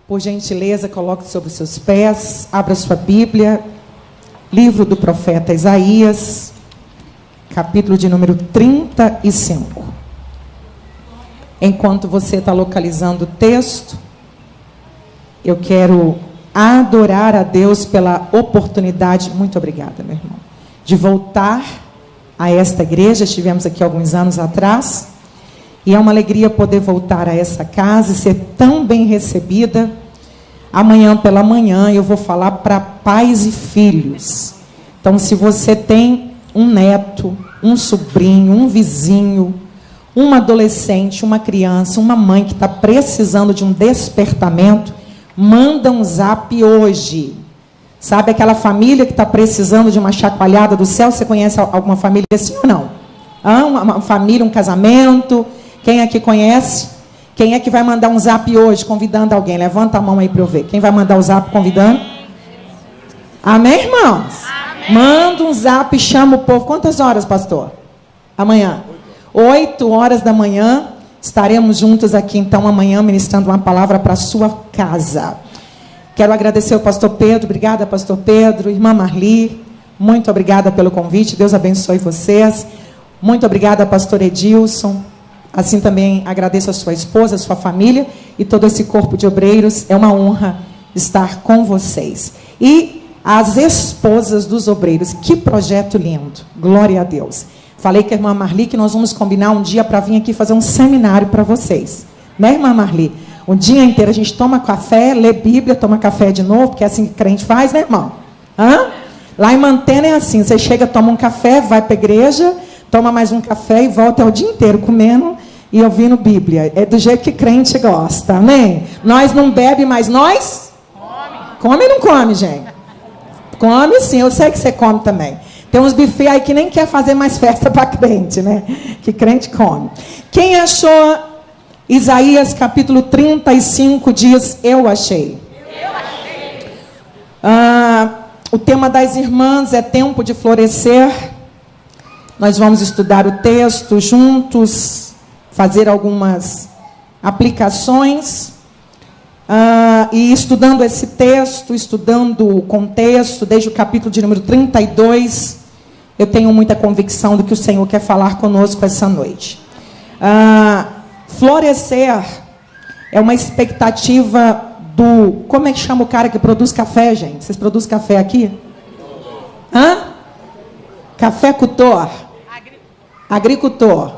Por gentileza, coloque sobre os seus pés, abra sua Bíblia, livro do profeta Isaías, capítulo de número 35. Enquanto você está localizando o texto, eu quero adorar a Deus pela oportunidade, muito obrigada, meu irmão, de voltar a esta igreja. Estivemos aqui alguns anos atrás, e é uma alegria poder voltar a essa casa e ser tão bem recebida. Amanhã pela manhã eu vou falar para pais e filhos. Então, se você tem um neto, um sobrinho, um vizinho, uma adolescente, uma criança, uma mãe que está precisando de um despertamento, manda um zap hoje. Sabe aquela família que está precisando de uma chacoalhada do céu? Você conhece alguma família assim ou não? Uma família, um casamento? Quem aqui conhece? Quem é que vai mandar um zap hoje convidando alguém? Levanta a mão aí para eu ver. Quem vai mandar o zap convidando? Amém, irmãos? Amém. Manda um zap e chama o povo. Quantas horas, pastor? Amanhã. 8 horas da manhã. Estaremos juntos aqui, então, amanhã, ministrando uma palavra para a sua casa. Quero agradecer ao pastor Pedro. Obrigada, pastor Pedro. Irmã Marli, muito obrigada pelo convite. Deus abençoe vocês. Muito obrigada, pastor Edilson. Assim também agradeço a sua esposa, a sua família e todo esse corpo de obreiros. É uma honra estar com vocês. E as esposas dos obreiros. Que projeto lindo. Glória a Deus. Falei com a irmã Marli que nós vamos combinar um dia para vir aqui fazer um seminário para vocês. Né, irmã Marli? Um dia inteiro a gente toma café, lê Bíblia, toma café de novo, porque é assim que crente faz, né, irmão? Lá em Mantena é assim, você chega, toma um café, vai para a igreja, toma mais um café e volta o dia inteiro comendo e ouvindo Bíblia. É do jeito que crente gosta, amém? Nós não bebe, mas nós? Come ou não come, gente? Come sim, eu sei que você come também. Tem uns buffets aí que nem quer fazer mais festa para crente, né? Que crente come. Quem achou Isaías capítulo 35 diz, eu achei. Eu achei. O tema das irmãs é tempo de florescer. Nós vamos estudar o texto juntos, fazer algumas aplicações. E estudando esse texto, estudando o contexto, desde o capítulo de número 32, eu tenho muita convicção do que o Senhor quer falar conosco essa noite. Florescer é uma expectativa do... Como é que chama o cara que produz café, gente? Vocês produzem café aqui? Cafeicultor. Agricultor.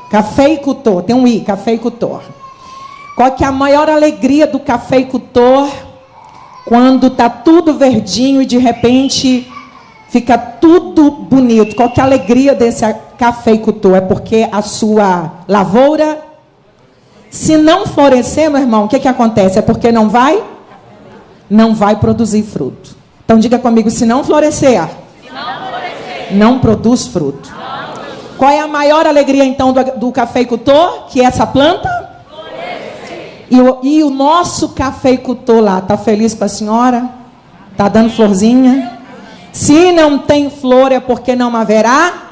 Cafeicultor. Tem um I, cafeicultor. Qual que é a maior alegria do cafeicultor quando está tudo verdinho e de repente fica tudo bonito? Qual que é a alegria desse cafeicultor? É porque a sua lavoura, se não florescer, meu irmão, o que acontece? É porque não vai produzir fruto. Então diga comigo, se não florescer, não produz fruto. Qual é a maior alegria então do cafeicultor? Que é essa planta? E o nosso cafeicultor lá, está feliz com a senhora? Está dando florzinha? Se não tem flor é porque não haverá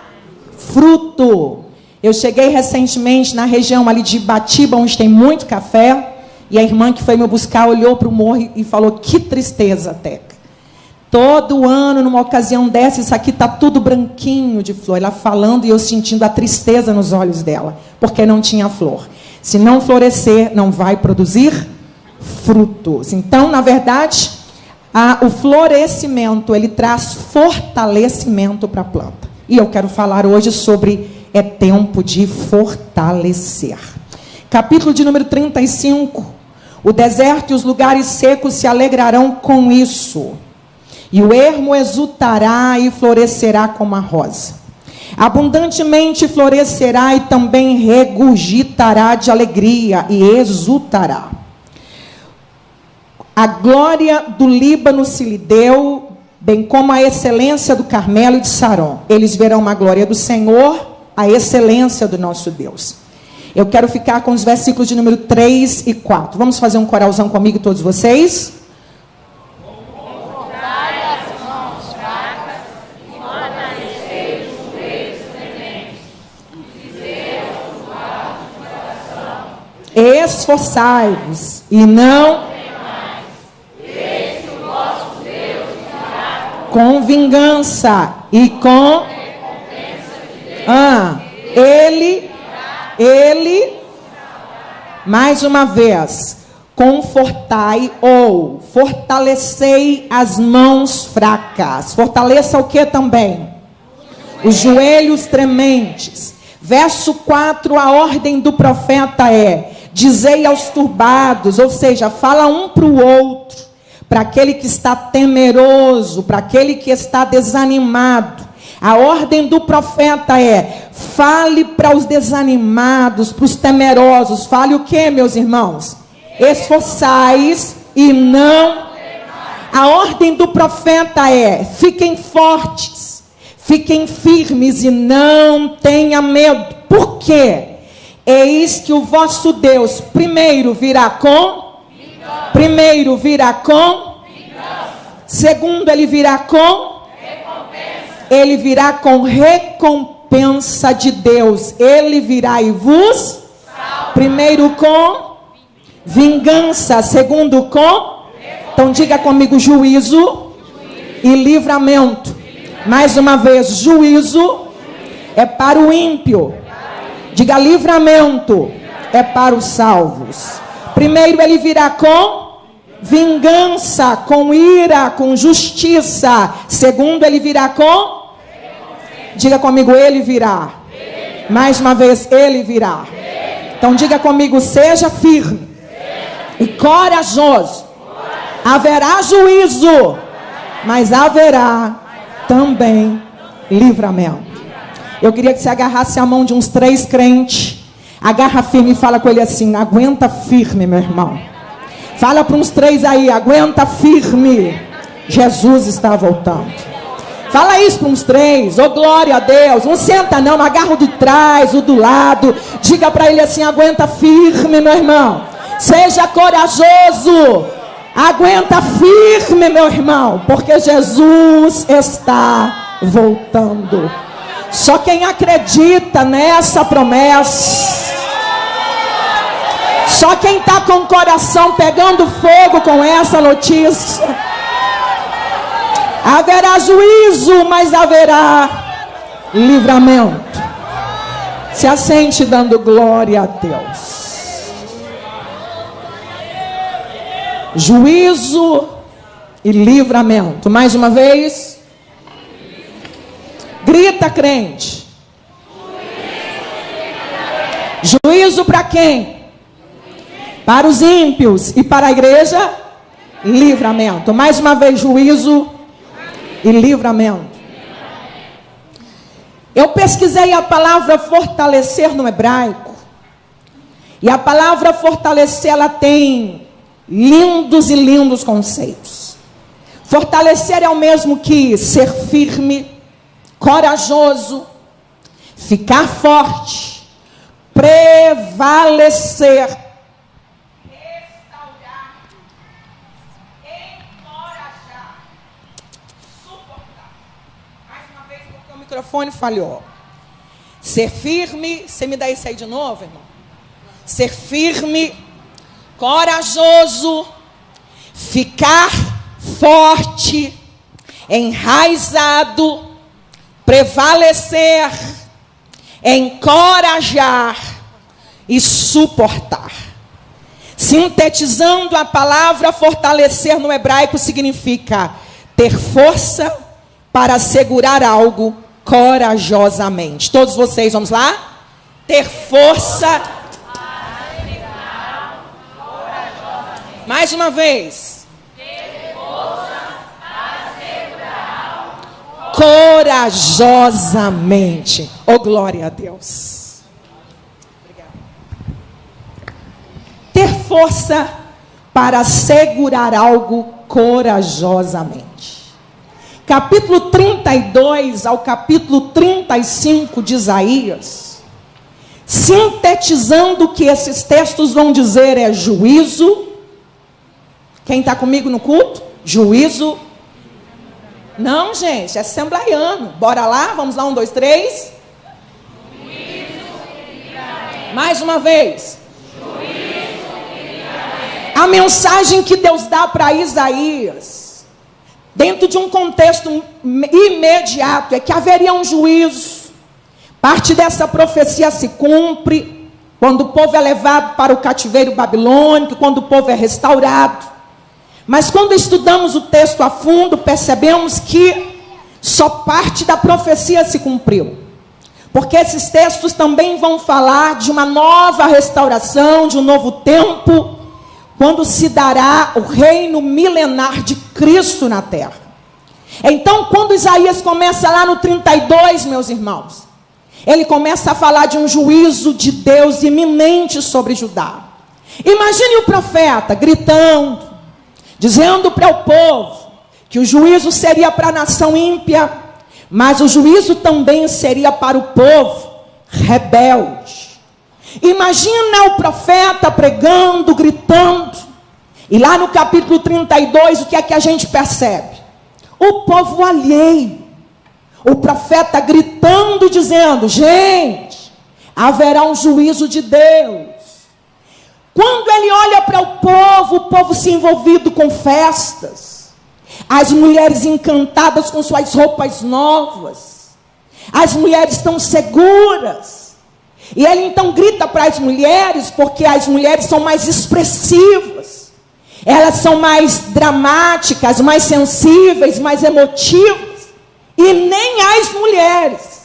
fruto. Eu cheguei recentemente na região ali de Ibatiba, onde tem muito café, e a irmã que foi me buscar olhou para o morro e falou, que tristeza, Teca. Todo ano, numa ocasião dessa, isso aqui está tudo branquinho de flor. Ela falando e eu sentindo a tristeza nos olhos dela, porque não tinha flor. Se não florescer, não vai produzir frutos. Então, na verdade, o florescimento, ele traz fortalecimento para a planta. E eu quero falar hoje sobre é tempo de fortalecer. Capítulo de número 35. O deserto e os lugares secos se alegrarão com isso. E o ermo exultará e florescerá como a rosa. Abundantemente florescerá e também regurgitará de alegria e exultará. A glória do Líbano se lhe deu, bem como a excelência do Carmelo e de Saron. Eles verão a glória do Senhor, a excelência do nosso Deus. Eu quero ficar com os versículos de número 3 e 4. Vamos fazer um coralzão comigo, todos vocês? Esforçai-vos e não com vingança e com ele, mais uma vez, confortai ou fortalecei as mãos fracas. Fortaleça o que também? Os joelhos trementes. Verso 4, a ordem do profeta é: dizei aos turbados, ou seja, fala um para o outro, para aquele que está temeroso, para aquele que está desanimado. A ordem do profeta é: fale para os desanimados, para os temerosos. Fale o que, meus irmãos? Esforçais e não. A ordem do profeta é: fiquem fortes, fiquem firmes e não tenha medo. Por quê? Eis que o vosso Deus primeiro virá com. Segundo, ele virá com. Ele virá com recompensa de Deus. Ele virá e vos. Primeiro com vingança. Segundo com. Então diga comigo: juízo e livramento. Mais uma vez: juízo é para o ímpio. Diga: livramento é para os salvos. Primeiro ele virá com vingança, com ira, com justiça. Segundo ele virá com. Diga comigo: ele virá. Mais uma vez: ele virá. Então diga comigo: seja firme e corajoso. Haverá juízo, mas haverá também livramento. Eu queria que você agarrasse a mão de uns 3 crentes. Agarra firme e fala com ele assim: aguenta firme, meu irmão. Fala para uns 3 aí: aguenta firme, Jesus está voltando. Fala isso para uns 3, oh glória a Deus. Não senta não, agarra o de trás, o do lado. Diga para ele assim: aguenta firme, meu irmão. Seja corajoso. Aguenta firme, meu irmão, porque Jesus está voltando. Só quem acredita nessa promessa, só quem está com o coração pegando fogo com essa notícia. Haverá juízo, mas haverá livramento. Se assente dando glória a Deus. Juízo e livramento. Mais uma vez. Grita, crente. Juízo para quem? Para os ímpios. E para a igreja? Livramento. Mais uma vez: juízo e livramento. Eu pesquisei a palavra fortalecer no hebraico. E a palavra fortalecer, ela tem lindos e lindos conceitos. Fortalecer é o mesmo que ser firme, corajoso, ficar forte, prevalecer, restaurar, encorajar, suportar. Mais uma vez, porque o microfone falhou. Ser firme, você me dá isso aí de novo, irmão? Ser firme, corajoso, ficar forte, enraizado, prevalecer, encorajar e suportar. Sintetizando, a palavra fortalecer no hebraico significa ter força para segurar algo corajosamente. Todos vocês, vamos lá? Ter força. Mais uma vez. Ter força para segurar algo corajosamente. Oh, glória a Deus. Obrigada. Ter força para segurar algo corajosamente. Capítulo 32 ao capítulo 35 de Isaías, sintetizando o que esses textos vão dizer é juízo. Quem está comigo no culto? Juízo. Não, gente, é assembleiano. Bora lá, vamos lá, 1, 2, 3. Mais uma vez. A mensagem que Deus dá para Isaías dentro de um contexto imediato, é que haveria um juízo. Parte dessa profecia se cumpre quando o povo é levado para o cativeiro babilônico, quando o povo é restaurado. Mas quando estudamos o texto a fundo, percebemos que só parte da profecia se cumpriu. Porque esses textos também vão falar de uma nova restauração, de um novo tempo, quando se dará o reino milenar de Cristo na terra. Então, quando Isaías começa lá no 32, meus irmãos, ele começa a falar de um juízo de Deus iminente sobre Judá. Imagine o profeta gritando, dizendo para o povo que o juízo seria para a nação ímpia, mas o juízo também seria para o povo rebelde. Imagina o profeta pregando, gritando, e lá no capítulo 32, o que é que a gente percebe? O povo alheio, o profeta gritando, dizendo, gente, haverá um juízo de Deus. Quando ele olha para o povo se envolvido com festas, as mulheres encantadas com suas roupas novas, as mulheres estão seguras, e ele então grita para as mulheres, porque as mulheres são mais expressivas, elas são mais dramáticas, mais sensíveis, mais emotivas, e nem as mulheres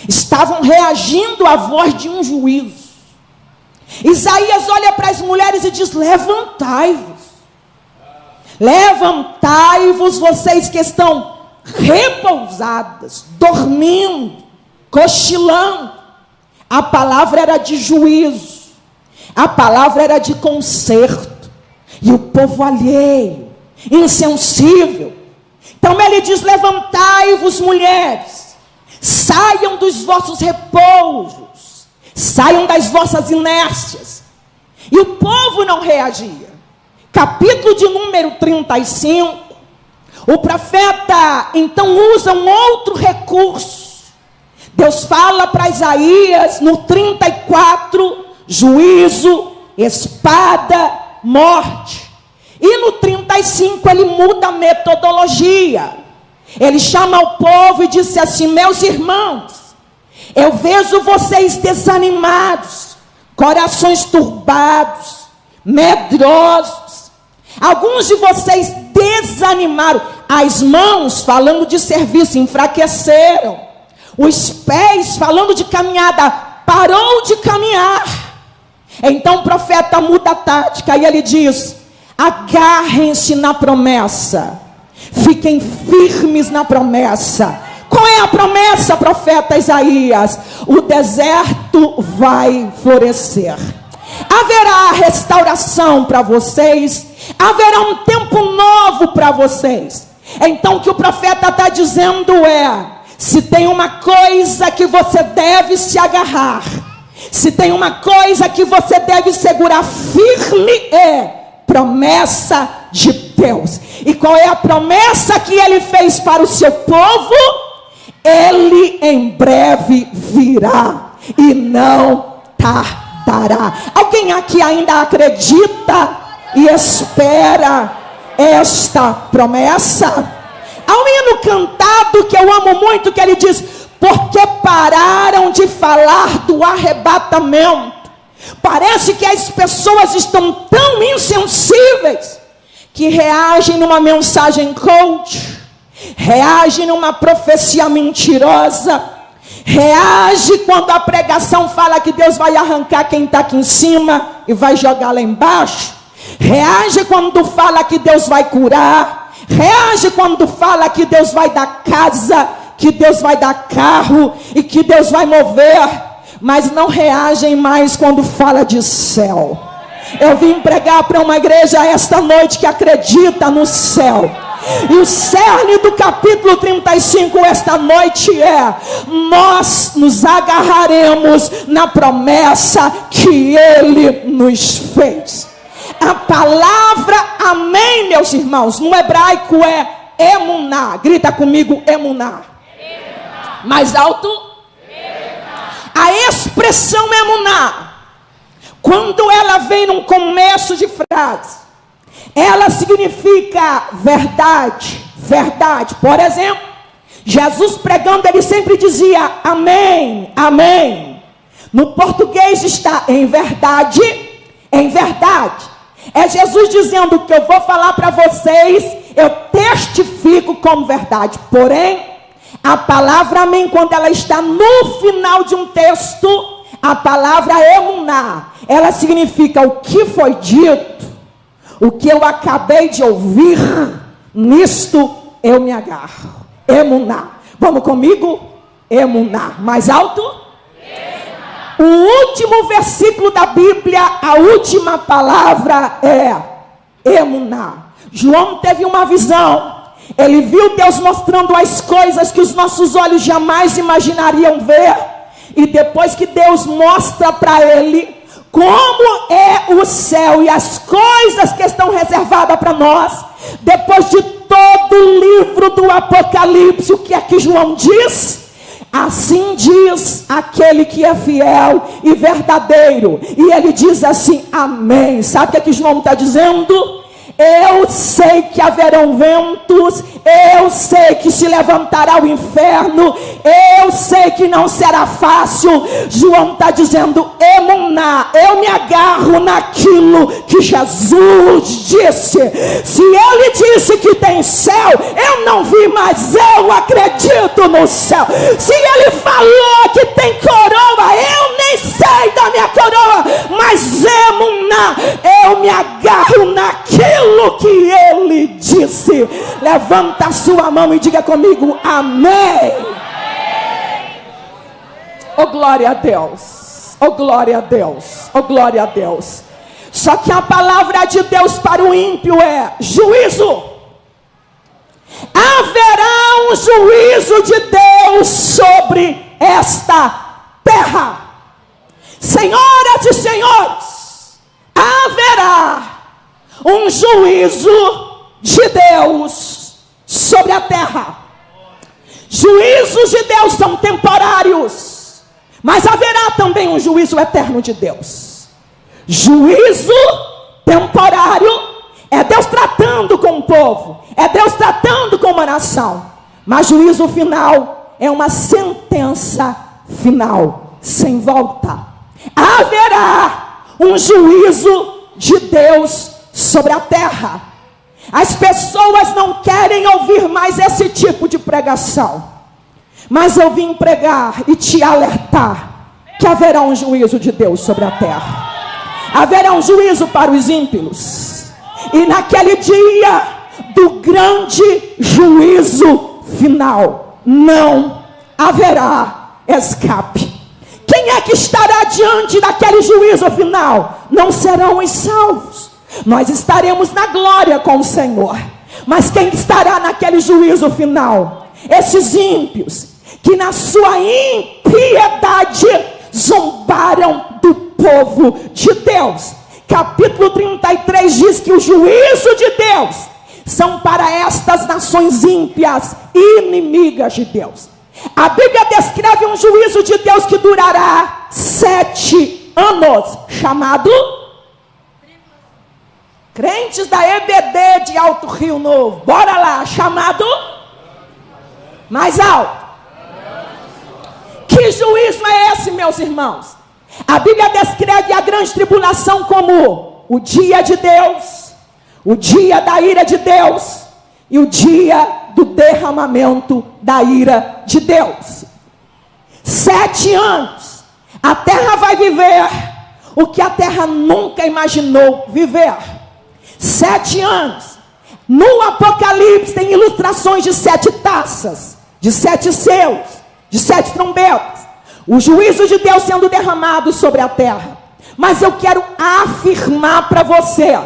estavam reagindo à voz de um juízo. Isaías olha para as mulheres e diz, levantai-vos, levantai-vos vocês que estão repousadas, dormindo, cochilando. A palavra era de juízo, a palavra era de conserto, e o povo alheio, insensível. Então ele diz, levantai-vos mulheres, saiam dos vossos repousos, saiam das vossas inércias. E o povo não reagia. Capítulo de número 35, o profeta então usa um outro recurso. Deus fala para Isaías no 34, juízo, espada, morte. E no 35 ele muda a metodologia. Ele chama o povo e disse assim, meus irmãos, eu vejo vocês desanimados, corações turbados, medrosos. Alguns de vocês desanimaram, as mãos, falando de serviço, enfraqueceram. Os pés, falando de caminhada, parou de caminhar. Então o profeta muda a tática e ele diz, agarrem-se na promessa, fiquem firmes na promessa. Qual é a promessa, profeta Isaías? O deserto vai florescer. Haverá restauração para vocês. Haverá um tempo novo para vocês. Então o que o profeta está dizendo é, se tem uma coisa que você deve se agarrar, se tem uma coisa que você deve segurar firme, é promessa de Deus. E qual é a promessa que ele fez para o seu povo? Ele em breve virá e não tardará. Alguém aqui ainda acredita e espera esta promessa? Há um hino cantado que eu amo muito, que ele diz, porque pararam de falar do arrebatamento. Parece que as pessoas estão tão insensíveis que reagem numa mensagem coach, reage numa profecia mentirosa, reage quando a pregação fala que Deus vai arrancar quem está aqui em cima e vai jogar lá embaixo, reage quando fala que Deus vai curar, reage quando fala que Deus vai dar casa, que Deus vai dar carro e que Deus vai mover, mas não reagem mais quando fala de céu. Eu vim pregar para uma igreja esta noite que acredita no céu. E o cerne do capítulo 35 esta noite é: nós nos agarraremos na promessa que Ele nos fez. A palavra amém, meus irmãos, no hebraico é emuná. Grita comigo, emuná. Mais alto. A expressão emuná, quando ela vem num começo de frase, ela significa verdade, verdade. Por exemplo, Jesus pregando, ele sempre dizia amém, amém. No português está em verdade, em verdade. É Jesus dizendo que eu vou falar para vocês, eu testifico como verdade. Porém, a palavra amém, quando ela está no final de um texto, a palavra emuná, ela significa o que foi dito, o que eu acabei de ouvir, nisto eu me agarro. Emuná. Vamos comigo? Emuná. Mais alto? Emuná. O último versículo da Bíblia, a última palavra é emuná. João teve uma visão. Ele viu Deus mostrando as coisas que os nossos olhos jamais imaginariam ver. E depois que Deus mostra para ele como é o céu e as coisas que estão reservadas para nós, depois de todo o livro do Apocalipse, o que é que João diz? Assim diz aquele que é fiel e verdadeiro. E ele diz assim, amém. Sabe o que é que João está dizendo? Eu sei que haverão ventos, eu sei que se levantará o inferno, eu sei que não será fácil. João está dizendo, emuná, eu me agarro naquilo que Jesus disse. Se ele disse que tem céu, eu não vi, mas eu acredito no céu. Se ele falou que tem coroa, eu nem sei da minha coroa, mas emuná, eu me agarro naquilo que ele disse. Levanta a sua mão e diga comigo, amém. Oh glória a Deus, oh glória a Deus, oh glória a Deus. Só que a palavra de Deus para o ímpio é juízo. Haverá um juízo de Deus sobre esta terra. Senhoras e senhores, haverá um juízo de Deus sobre a terra. Juízos de Deus são temporários, mas haverá também um juízo eterno de Deus. Juízo temporário é Deus tratando com o povo, é Deus tratando com uma nação. Mas juízo final é uma sentença final, sem volta. Haverá um juízo de Deus sobre a terra. As pessoas não querem ouvir mais esse tipo de pregação, mas eu vim pregar e te alertar que haverá um juízo de Deus sobre a terra. Haverá um juízo para os ímpios, e naquele dia do grande juízo final não haverá escape. Quem é que estará diante daquele juízo final? Não serão os salvos. Nós estaremos na glória com o Senhor. Mas quem estará naquele juízo final? Esses ímpios, que na sua impiedade zombaram do povo de Deus. Capítulo 33 diz que o juízo de Deus são para estas nações ímpias, inimigas de Deus. A Bíblia descreve um juízo de Deus que durará 7 anos, chamado crentes da EBD de Alto Rio Novo, bora lá, chamado mais alto. Que juízo é esse, meus irmãos? A Bíblia descreve a grande tribulação como o dia de Deus, o dia da ira de Deus e o dia do derramamento da ira de Deus. 7 anos, a terra vai viver o que a terra nunca imaginou viver. 7 anos. No Apocalipse tem ilustrações de 7 taças, de 7 selos, de 7 trombetas. O juízo de Deus sendo derramado sobre a terra. Mas eu quero afirmar para você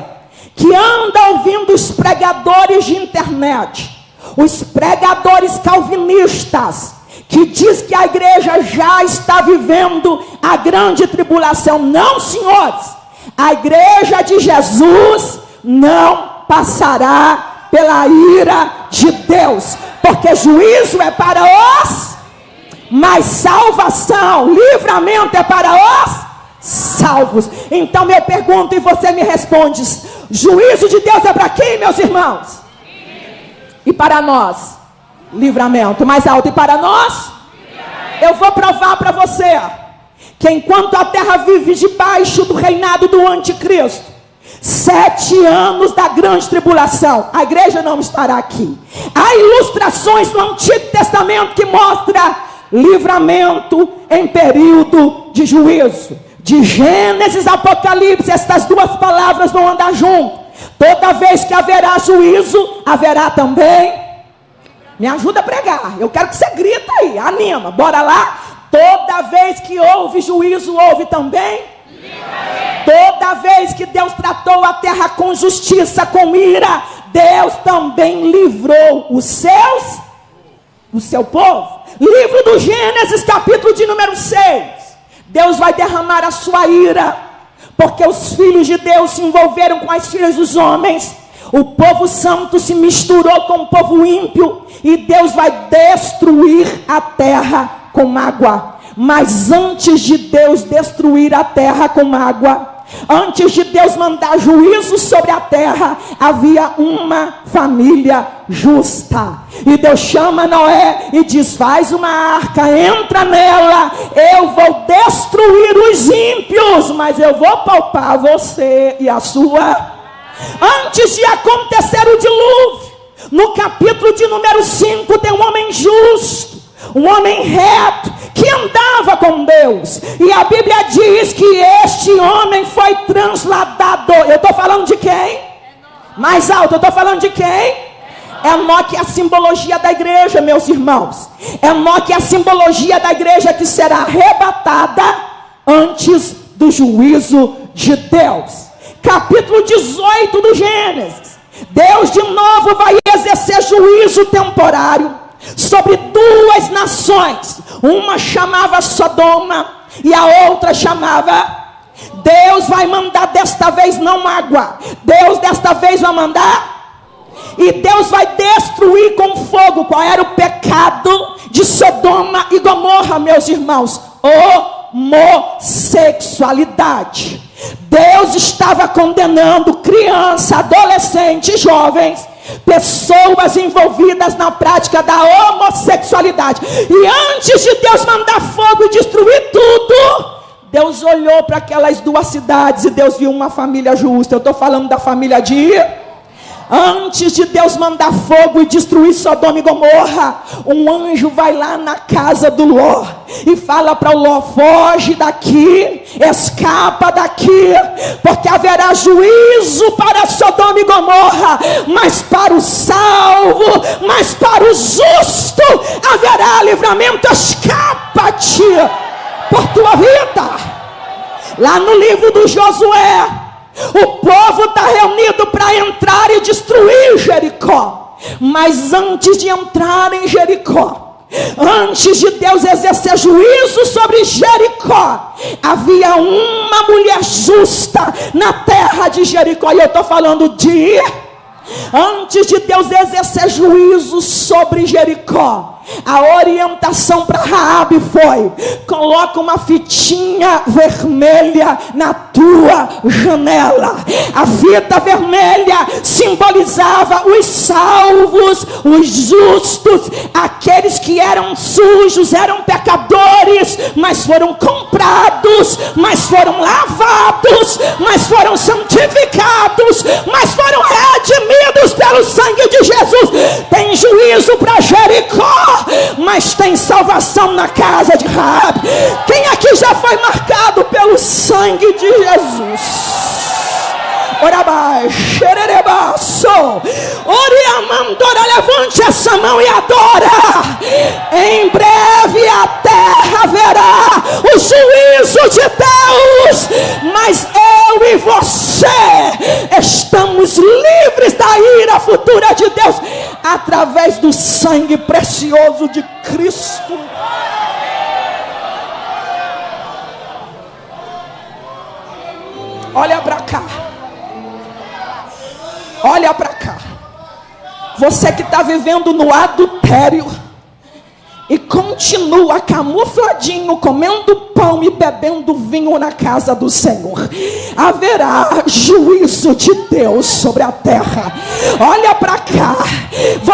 que anda ouvindo os pregadores de internet, os pregadores calvinistas, que diz que a igreja já está vivendo a grande tribulação. Não, senhores, a igreja de Jesus não passará pela ira de Deus, porque juízo é para os, mas salvação, livramento é para os salvos. Então eu pergunto e você me responde: juízo de Deus é para quem, meus irmãos? E para nós, livramento. Mais alto. E para nós, eu vou provar para você que enquanto a terra vive debaixo do reinado do anticristo, 7 anos da grande tribulação, a igreja não estará aqui. Há ilustrações no Antigo Testamento que mostra livramento em período de juízo. De Gênesis a Apocalipse, estas duas palavras vão andar juntas. Toda vez que haverá juízo, haverá também. Me ajuda a pregar. Eu quero que você grita aí, anima, bora lá. Toda vez que houve juízo, houve também. Toda vez que Deus tratou a terra com justiça, com ira, Deus também livrou o seu povo. Livro do Gênesis, capítulo de número 6. Deus vai derramar a sua ira, porque os filhos de Deus se envolveram com as filhas dos homens. O povo santo se misturou com o povo ímpio, e Deus vai destruir a terra com água. Mas antes de Deus destruir a terra com água, antes de Deus mandar juízo sobre a terra, havia uma família justa. E Deus chama Noé e diz: faz uma arca, entra nela, eu vou destruir os ímpios, mas eu vou poupar você e a sua. Antes de acontecer o dilúvio, no capítulo de número 5, tem um homem justo, um homem reto, que andava com Deus. E a Bíblia diz que este homem foi transladado. Eu estou falando de quem? Mais alto, eu estou falando de quem? Enoque é a simbologia da igreja, meus irmãos. Enoque é a simbologia da igreja que será arrebatada antes do juízo de Deus. Capítulo 18 do Gênesis. Deus de novo vai exercer juízo temporário sobre 2 nações. Uma chamava Sodoma e a outra chamava. Deus vai mandar desta vez não água. Deus desta vez vai mandar. E Deus vai destruir com fogo. Qual era o pecado de Sodoma e Gomorra, meus irmãos? Homossexualidade. Deus estava condenando crianças, adolescentes, jovens, pessoas envolvidas na prática da homossexualidade. E antes de Deus mandar fogo e destruir tudo, Deus olhou para aquelas 2 cidades e Deus viu uma família justa. Eu estou falando da família de... Antes de Deus mandar fogo e destruir Sodoma e Gomorra, um anjo vai lá na casa do Ló e fala para o Ló: foge daqui, escapa daqui, porque haverá juízo para Sodoma e Gomorra, mas para o salvo, mas para o justo haverá livramento. Escapa-te por tua vida. Lá no livro do Josué, o povo está reunido para entrar e destruir Jericó. Mas antes de entrar em Jericó, antes de Deus exercer juízo sobre Jericó, havia uma mulher justa na terra de Jericó. E eu estou falando de... Antes de Deus exercer juízo sobre Jericó, a orientação para Raabe foi: coloca uma fitinha vermelha na tua janela. A fita vermelha simbolizava os salvos, os justos, aqueles que eram sujos, eram pecadores, mas foram comprados, mas foram lavados, mas foram santificados, mas foram redimidos pelo sangue de Jesus. Tem juízo para Jericó, mas tem salvação na casa de Raabe. Quem aqui já foi marcado pelo sangue de Jesus? Levante essa mão e adora. Em breve a terra verá o juízo de Deus, mas eu e você estamos livres da ira futura de Deus através do sangue precioso de Cristo. Olha para cá. Olha para cá. Você que está vivendo no adultério e continua camufladinho, comendo pão e bebendo vinho na casa do Senhor, haverá juízo de Deus sobre a terra. Olha para cá.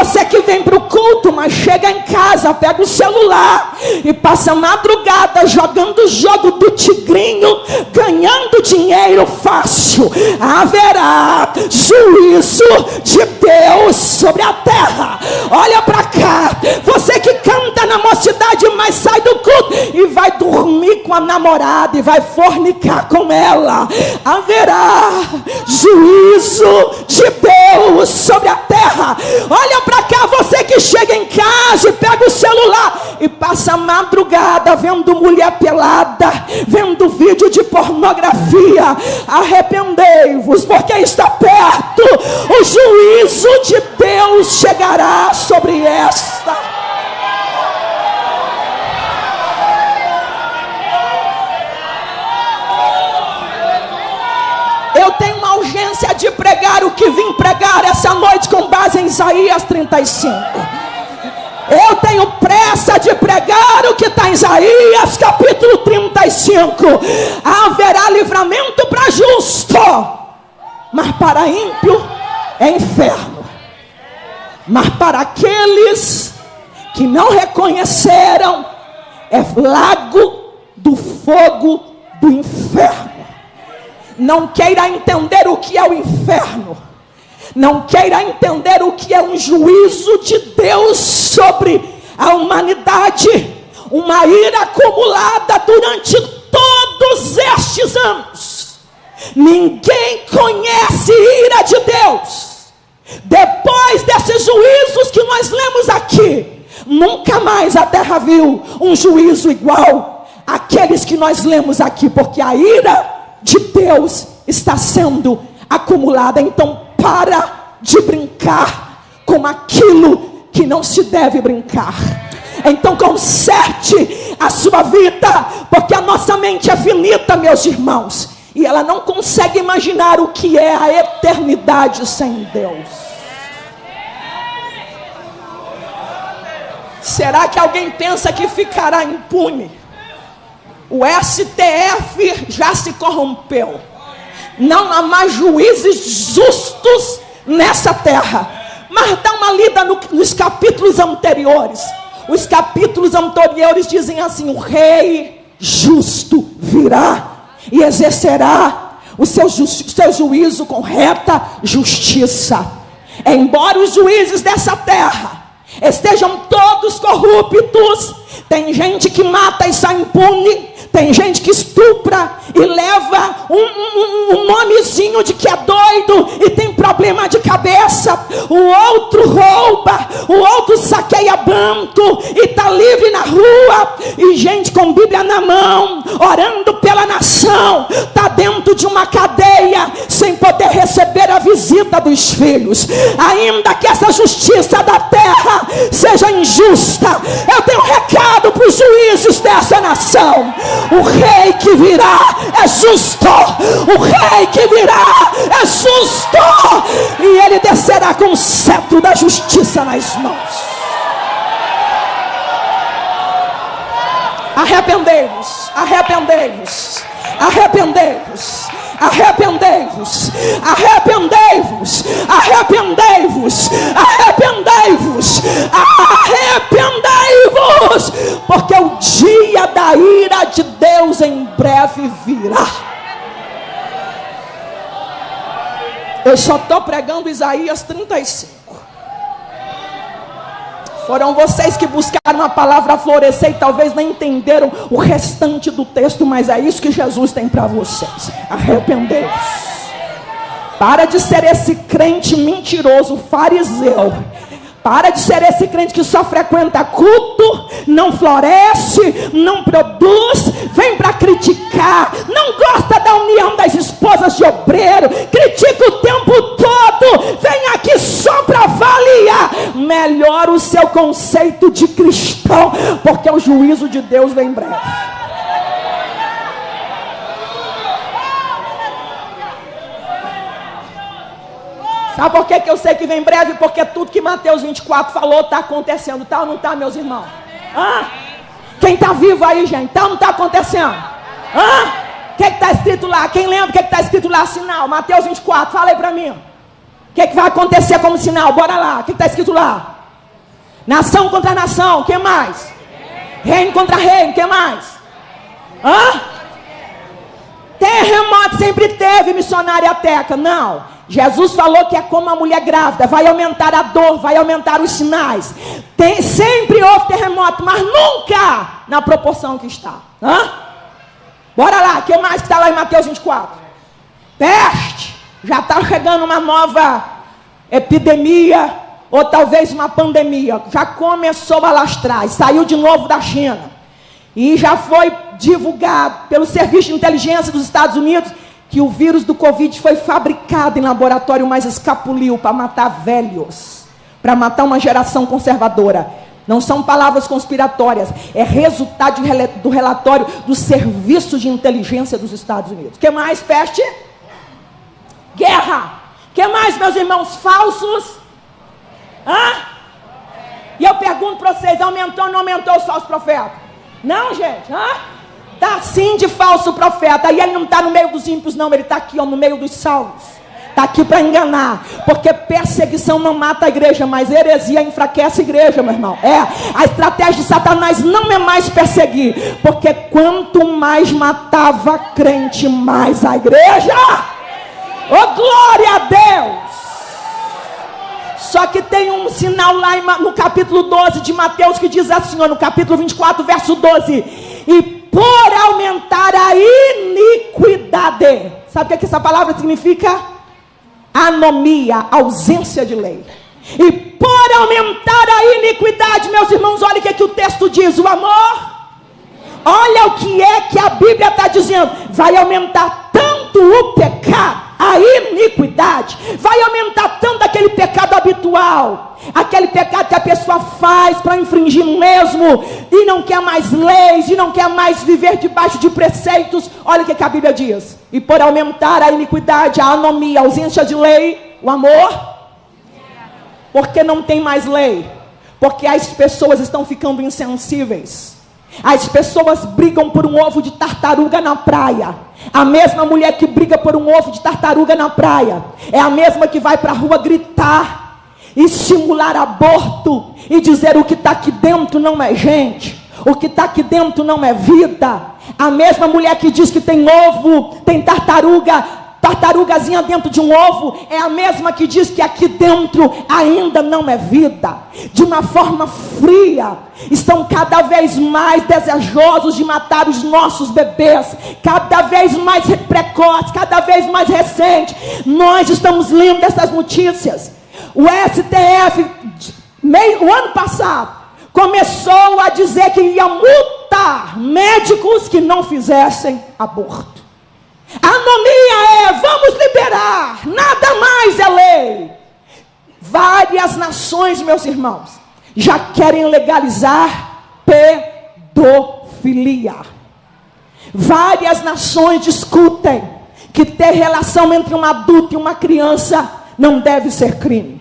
Você que vem para o culto, mas chega em casa, pega o celular e passa a madrugada jogando o jogo do tigrinho, ganhando dinheiro fácil. Haverá juízo de Deus sobre a terra. Olha para cá. Você que canta na mocidade, mas sai do culto e vai dormir com a namorada e vai fornicar com ela. Haverá juízo de Deus sobre a terra. Olha para cá, você que chega em casa e pega o celular e passa a madrugada vendo mulher pelada, vendo vídeo de pornografia. Arrependei-vos, porque está perto o juízo de Deus chegará sobre esta. Eu tenho uma urgência de pregar o que vim pregar essa noite com base em Isaías 35. Eu tenho pressa de pregar o que está em Isaías capítulo 35. Haverá livramento para justo, mas para ímpio é inferno. Mas para aqueles que não reconheceram, é lago do fogo do inferno. Não queira entender o que é o inferno. Não queira entender o que é um juízo de Deus sobre a humanidade. Uma ira acumulada durante todos estes anos. Ninguém conhece ira de Deus. Depois desses juízos que nós lemos aqui, nunca mais a terra viu um juízo igual àqueles que nós lemos aqui, porque a ira de Deus está sendo acumulada. Então para de brincar com aquilo que não se deve brincar. Então conserte a sua vida, porque a nossa mente é finita, meus irmãos, e ela não consegue imaginar o que é a eternidade sem Deus. Será que alguém pensa que ficará impune? O STF já se corrompeu. Não há mais juízes justos nessa terra. Mas dá uma lida nos capítulos anteriores. Os capítulos anteriores dizem assim: o rei justo virá e exercerá o seu juízo com reta justiça. Embora os juízes dessa terra estejam todos corruptos, tem gente que mata e sai impune. Tem gente que estupra e leva um nomezinho de que é doido e tem problema de cabeça. O outro rouba, o outro saqueia banco e está livre na rua. E gente com Bíblia na mão, orando pela nação, está dentro de uma cadeia sem poder receber a visita dos filhos. Ainda que essa justiça da terra seja injusta, eu tenho um recado para os juízes dessa nação. O rei que virá é justo. O rei que virá é justo. E ele descerá com o cetro da justiça nas mãos. Arrependei-vos, arrependei-vos, arrependei-vos, arrependei-vos, arrependei-vos, arrependei-vos, arrependei-vos, arrependei-vos, porque o dia da ira de Deus em breve virá. Eu só estou pregando Isaías 35. Foram vocês que buscaram a palavra florescer e talvez nem entenderam o restante do texto, mas é isso que Jesus tem para vocês. Arrependei-vos. Para de ser esse crente mentiroso, fariseu. Para de ser esse crente que só frequenta culto, não floresce, não produz, vem para criticar, não gosta da união das esposas de obreiro, critica o tempo todo, vem aqui só para avaliar. Melhora o seu conceito de cristão, porque o juízo de Deus vem em breve. Sabe por que eu sei que vem em breve? Porque tudo que Mateus 24 falou está acontecendo. Tá ou não está, meus irmãos? Quem está vivo aí, gente? Tá ou não está acontecendo? O que está escrito lá? Quem lembra o que está escrito lá? Sinal. Mateus 24, fala aí para mim. O que vai acontecer como sinal? Bora lá. O que está escrito lá? Nação contra nação, o que mais? Reino contra reino, o que mais? Terremoto sempre teve, missionária Teca. Não, Jesus falou que é como uma mulher grávida, vai aumentar a dor, vai aumentar os sinais. Sempre houve terremoto, mas nunca na proporção que está. Bora lá, o que mais que está lá em Mateus 24? Peste, já está chegando uma nova epidemia, ou talvez uma pandemia, já começou a lastrar, saiu de novo da China, e já foi divulgado pelo Serviço de Inteligência dos Estados Unidos, que o vírus do Covid foi fabricado em laboratório, mas escapuliu para matar velhos, para matar uma geração conservadora. Não são palavras conspiratórias, é resultado do relatório do Serviço de Inteligência dos Estados Unidos. O que mais, peste? Guerra. O que mais, meus irmãos? Falsos? E eu pergunto para vocês, aumentou ou não aumentou os falsos profetas? Não, gente. Está sim de falso profeta. E ele não está no meio dos ímpios, não. Ele está aqui, no meio dos salvos. Está aqui para enganar. Porque perseguição não mata a igreja, mas heresia enfraquece a igreja, meu irmão. A estratégia de Satanás não é mais perseguir. Porque quanto mais matava crente, mais a igreja. Oh, glória a Deus! Só que tem um sinal lá no capítulo 12 de Mateus que diz assim, no capítulo 24, verso 12. E por aumentar a iniquidade. Sabe o que essa palavra significa? Anomia, ausência de lei. E por aumentar a iniquidade, meus irmãos, olha o que o texto diz, o amor. Olha o que é que a Bíblia está dizendo. Vai aumentar tanto o pecado, a iniquidade, vai aumentar tanto aquele pecado habitual, aquele pecado que a pessoa faz para infringir mesmo, e não quer mais leis, e não quer mais viver debaixo de preceitos. Olha o que a Bíblia diz. E por aumentar a iniquidade, a anomia, a ausência de lei, o amor. Porque não tem mais lei, porque as pessoas estão ficando insensíveis. As pessoas brigam por um ovo de tartaruga na praia. A mesma mulher que briga por um ovo de tartaruga na praia é a mesma que vai para a rua gritar, estimular aborto e dizer o que está aqui dentro não é gente, o que está aqui dentro não é vida. A mesma mulher que diz que tem ovo, tem tartarugazinha dentro de um ovo, é a mesma que diz que aqui dentro ainda não é vida. De uma forma fria, estão cada vez mais desejosos de matar os nossos bebês, cada vez mais precoces, cada vez mais recentes. Nós estamos lendo essas notícias. O STF, o ano passado, começou a dizer que ia multar médicos que não fizessem aborto. Anomia vamos liberar, nada mais é lei. Várias nações, meus irmãos, já querem legalizar pedofilia. Várias nações discutem que ter relação entre um adulto e uma criança não deve ser crime.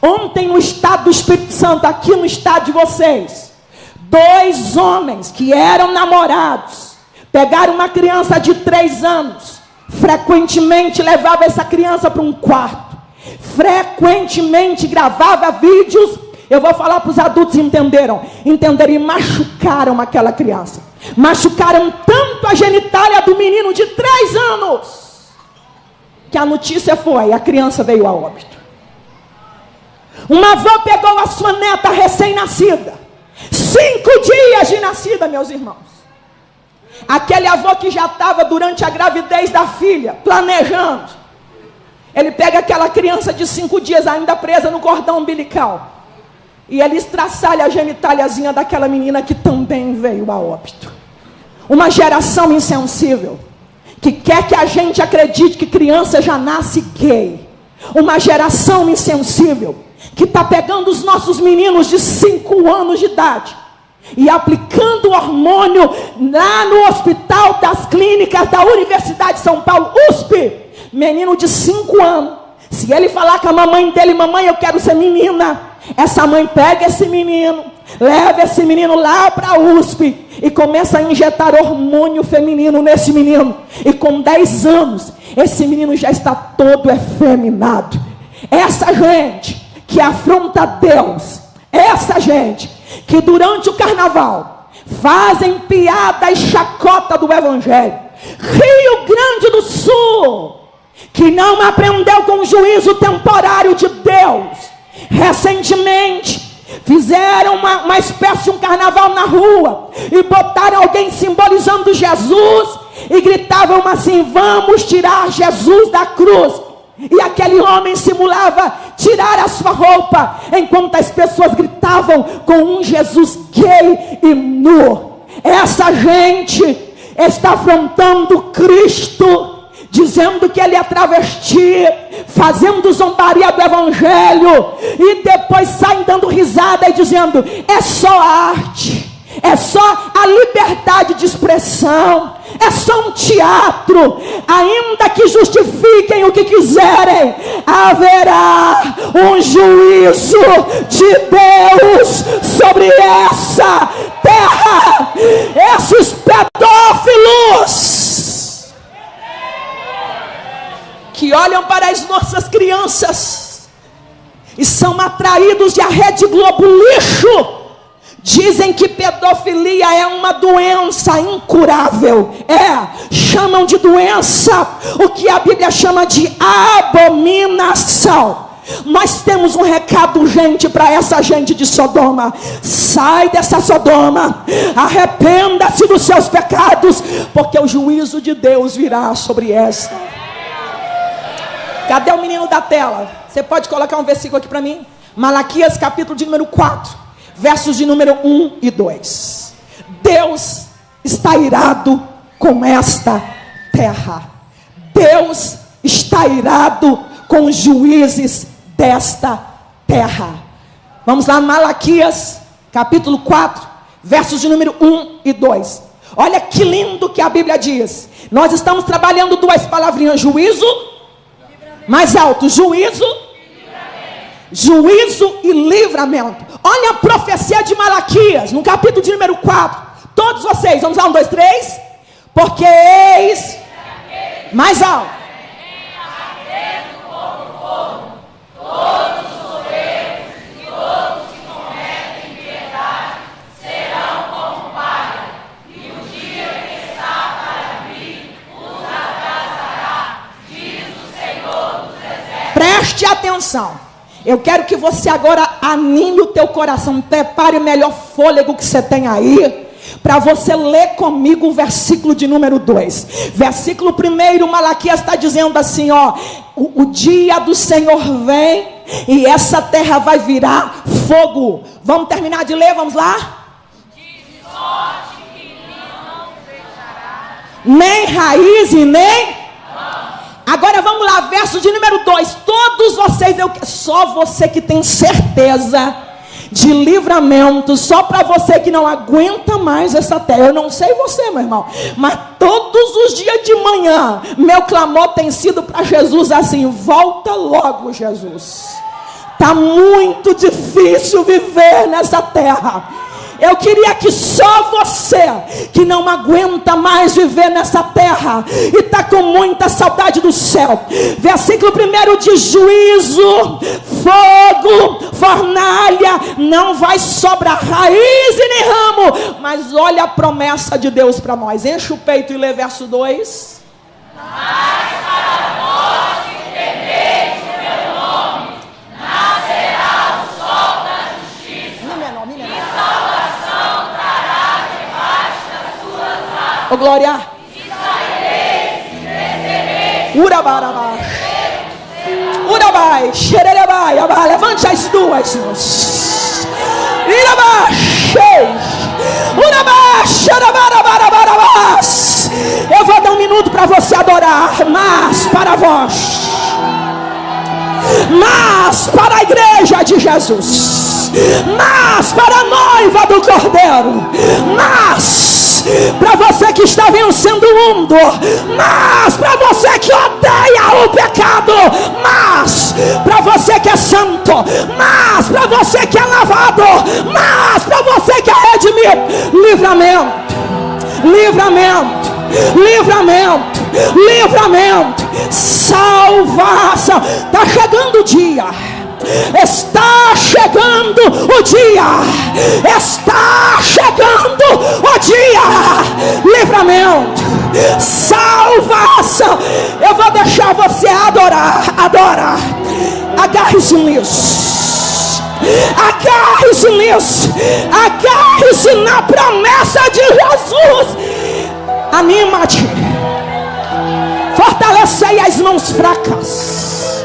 Ontem no estado do Espírito Santo, aqui no estado de vocês, 2 homens que eram namorados, pegaram uma criança de 3 anos, frequentemente levava essa criança para um quarto, frequentemente gravava vídeos. Eu vou falar para os adultos entenderam e machucaram aquela criança. Machucaram tanto a genitália do menino de 3 anos, que a notícia foi, a criança veio a óbito. Uma avó pegou a sua neta recém-nascida, 5 dias de nascida, meus irmãos. Aquele avô que já estava durante a gravidez da filha, planejando, ele pega aquela criança de 5 dias ainda presa no cordão umbilical, e ele estraçalha a genitáliazinha daquela menina que também veio a óbito. Uma geração insensível, que quer que a gente acredite que criança já nasce gay. Uma geração insensível, que está pegando os nossos meninos de 5 anos de idade e aplicando hormônio lá no Hospital das Clínicas da Universidade de São Paulo, USP. Menino de 5 anos, se ele falar com a mamãe dele, mamãe, eu quero ser menina, essa mãe pega esse menino, leva esse menino lá para a USP e começa a injetar hormônio feminino nesse menino, e com 10 anos esse menino já está todo efeminado. Essa gente que afronta Deus Essa gente que durante o carnaval fazem piada e chacota do evangelho. Rio Grande do Sul, que não aprendeu com o juízo temporário de Deus. Recentemente fizeram uma espécie de um carnaval na rua e botaram alguém simbolizando Jesus e gritavam assim: vamos tirar Jesus da cruz. E aquele homem simulava tirar a sua roupa, enquanto as pessoas gritavam com um Jesus gay e nu. Essa gente está afrontando Cristo, dizendo que ele é travesti, fazendo zombaria do evangelho, e depois saem dando risada e dizendo: é só arte, é só a liberdade de expressão, é só um teatro. Ainda que justifiquem o que quiserem, haverá um juízo de Deus sobre essa terra. Esses pedófilos que olham para as nossas crianças e são atraídos de a Rede Globo lixo, dizem que pedofilia é uma doença incurável. Chamam de doença o que a Bíblia chama de abominação. Nós temos um recado urgente para essa gente de Sodoma: sai dessa Sodoma, arrependa-se dos seus pecados, porque o juízo de Deus virá sobre esta. Cadê o menino da tela? Você pode colocar um versículo aqui para mim? Malaquias capítulo de número 4, versos de número 1 e 2. Deus está irado com esta terra. Deus está irado com os juízes desta terra. Vamos lá, Malaquias capítulo 4, versos de número 1 e 2. Olha que lindo que a Bíblia diz. Nós estamos trabalhando duas palavrinhas: juízo, mais alto, juízo, juízo e livramento. Olha a profecia de Malaquias, no capítulo de número 4. Todos vocês, vamos lá, 1, 2, 3. Porque eis, mais alto, preste atenção. Eu quero que você agora anime o teu coração, prepare o melhor fôlego que você tem aí, para você ler comigo o versículo de número 2. Versículo 1, Malaquias está dizendo assim, ó: o dia do Senhor vem e essa terra vai virar fogo. Vamos terminar de ler, vamos lá? Nem raiz e nem... Agora vamos lá, verso de número 2. Todos vocês, só você que tem certeza de livramento, só para você que não aguenta mais essa terra. Eu não sei você, meu irmão, mas todos os dias de manhã, meu clamor tem sido para Jesus assim: volta logo, Jesus. Está muito difícil viver nessa terra. Eu queria que só você, que não aguenta mais viver nessa terra e está com muita saudade do céu. Versículo 1 diz: juízo, fogo, fornalha, não vai sobrar raiz e nem ramo. Mas olha a promessa de Deus para nós. Enche o peito e lê verso 2. Mas para vós que temeis o meu nome, nascerá o sol da justiça. Ô glória, Urabarabá, Urabai, Xererebai, levante as duas mãos. Urabá, Xerabarabarabarabás. Eu vou dar um minuto para você adorar, mas para vós, mas para a igreja de Jesus, mas para a noiva do Cordeiro, mas para você que está vencendo o mundo, mas para você que odeia o pecado, mas para você que é santo, mas para você que é lavado, mas para você que é redimido. Livramento, livramento, livramento, livramento, salvação. Está chegando o dia, está chegando chegando o dia. Está chegando o dia. Livramento, salvação. Eu vou deixar você adorar. Adora. Agarre-se nisso. Agarre-se nisso. Agarre-se na promessa de Jesus. Anima-te. Fortalecei as mãos fracas.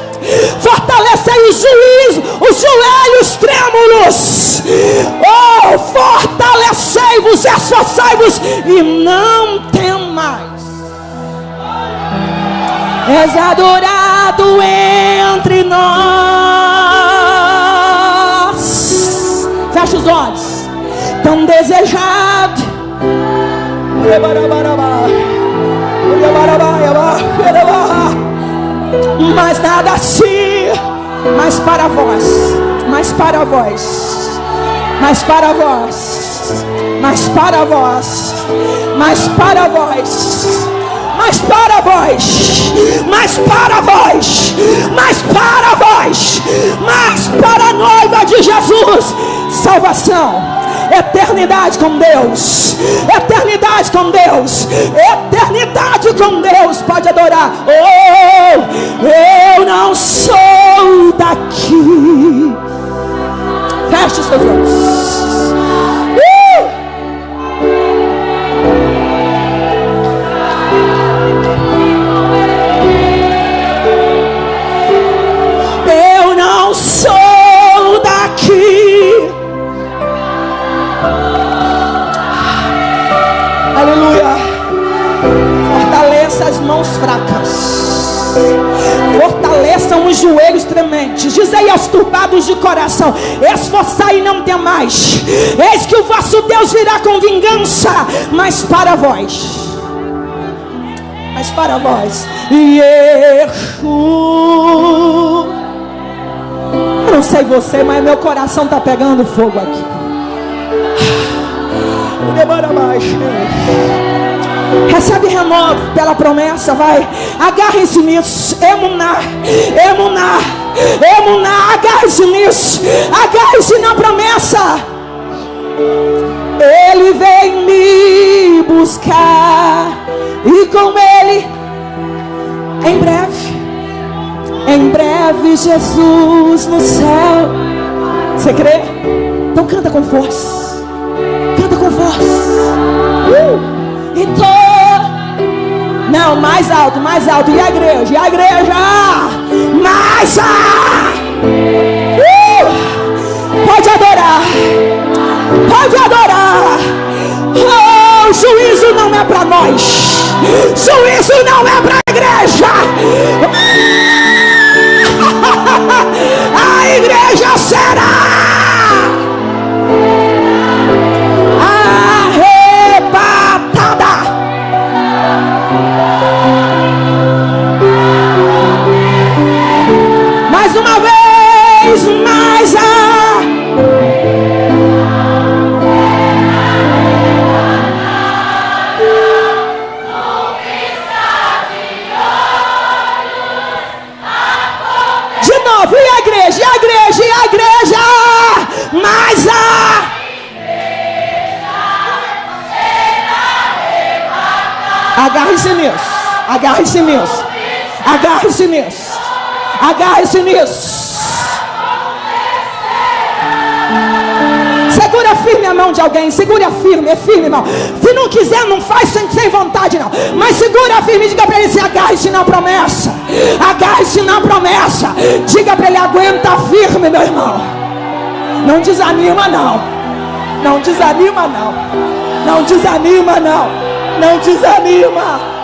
Fortalecei os joelhos trêmulos. Oh, fortalecei-vos, esforçai-vos e não temais. És adorado entre nós. Fecha os olhos. Tão desejado. Mas nada assim. Mas para vós. Mas para vós. Mas para vós. Mas para vós. Mas para vós. Mas para vós, mas para vós, mas para vós, mas para a noiva de Jesus, salvação, eternidade com Deus, eternidade com Deus, eternidade com Deus. Pode adorar. Oh, eu não sou daqui. Feche os seus olhos. Sou daqui. Aleluia. Fortaleça as mãos fracas. Fortaleçam os joelhos trementes. Dizei aos turbados de coração: esforçai e não temais. Eis que o vosso Deus virá com vingança. Mas para vós. Mas para vós. Eu não sei você, mas meu coração está pegando fogo aqui. Recebe renovo pela promessa, vai. Agarre-se nisso. Emuná, emuná, emuná. Agarre-se nisso. Agarre-se na promessa. Ele vem me buscar, e com ele em breve Jesus no céu. Você crê? Então canta com força. Canta com força. Não, mais alto, mais alto. E a igreja? E a igreja? Mais alto. Pode adorar. Pode adorar. Oh, juízo não é para nós. Juízo não é para a igreja. A igreja será arrebatada. Mais uma vez, mais e a igreja, mas agarre-se nisso, agarre-se nisso, agarre-se nisso, agarre-se nisso. Segura firme a mão de alguém, segura firme, é firme, irmão. Se não quiser, não faz sem vontade, não. Mas segura firme e diga para ele: se agarre-se na promessa, agarre-se na promessa. Diga para ele: aguenta firme, meu irmão. Não desanima, não. Não desanima, não. Não desanima, não. Não desanima.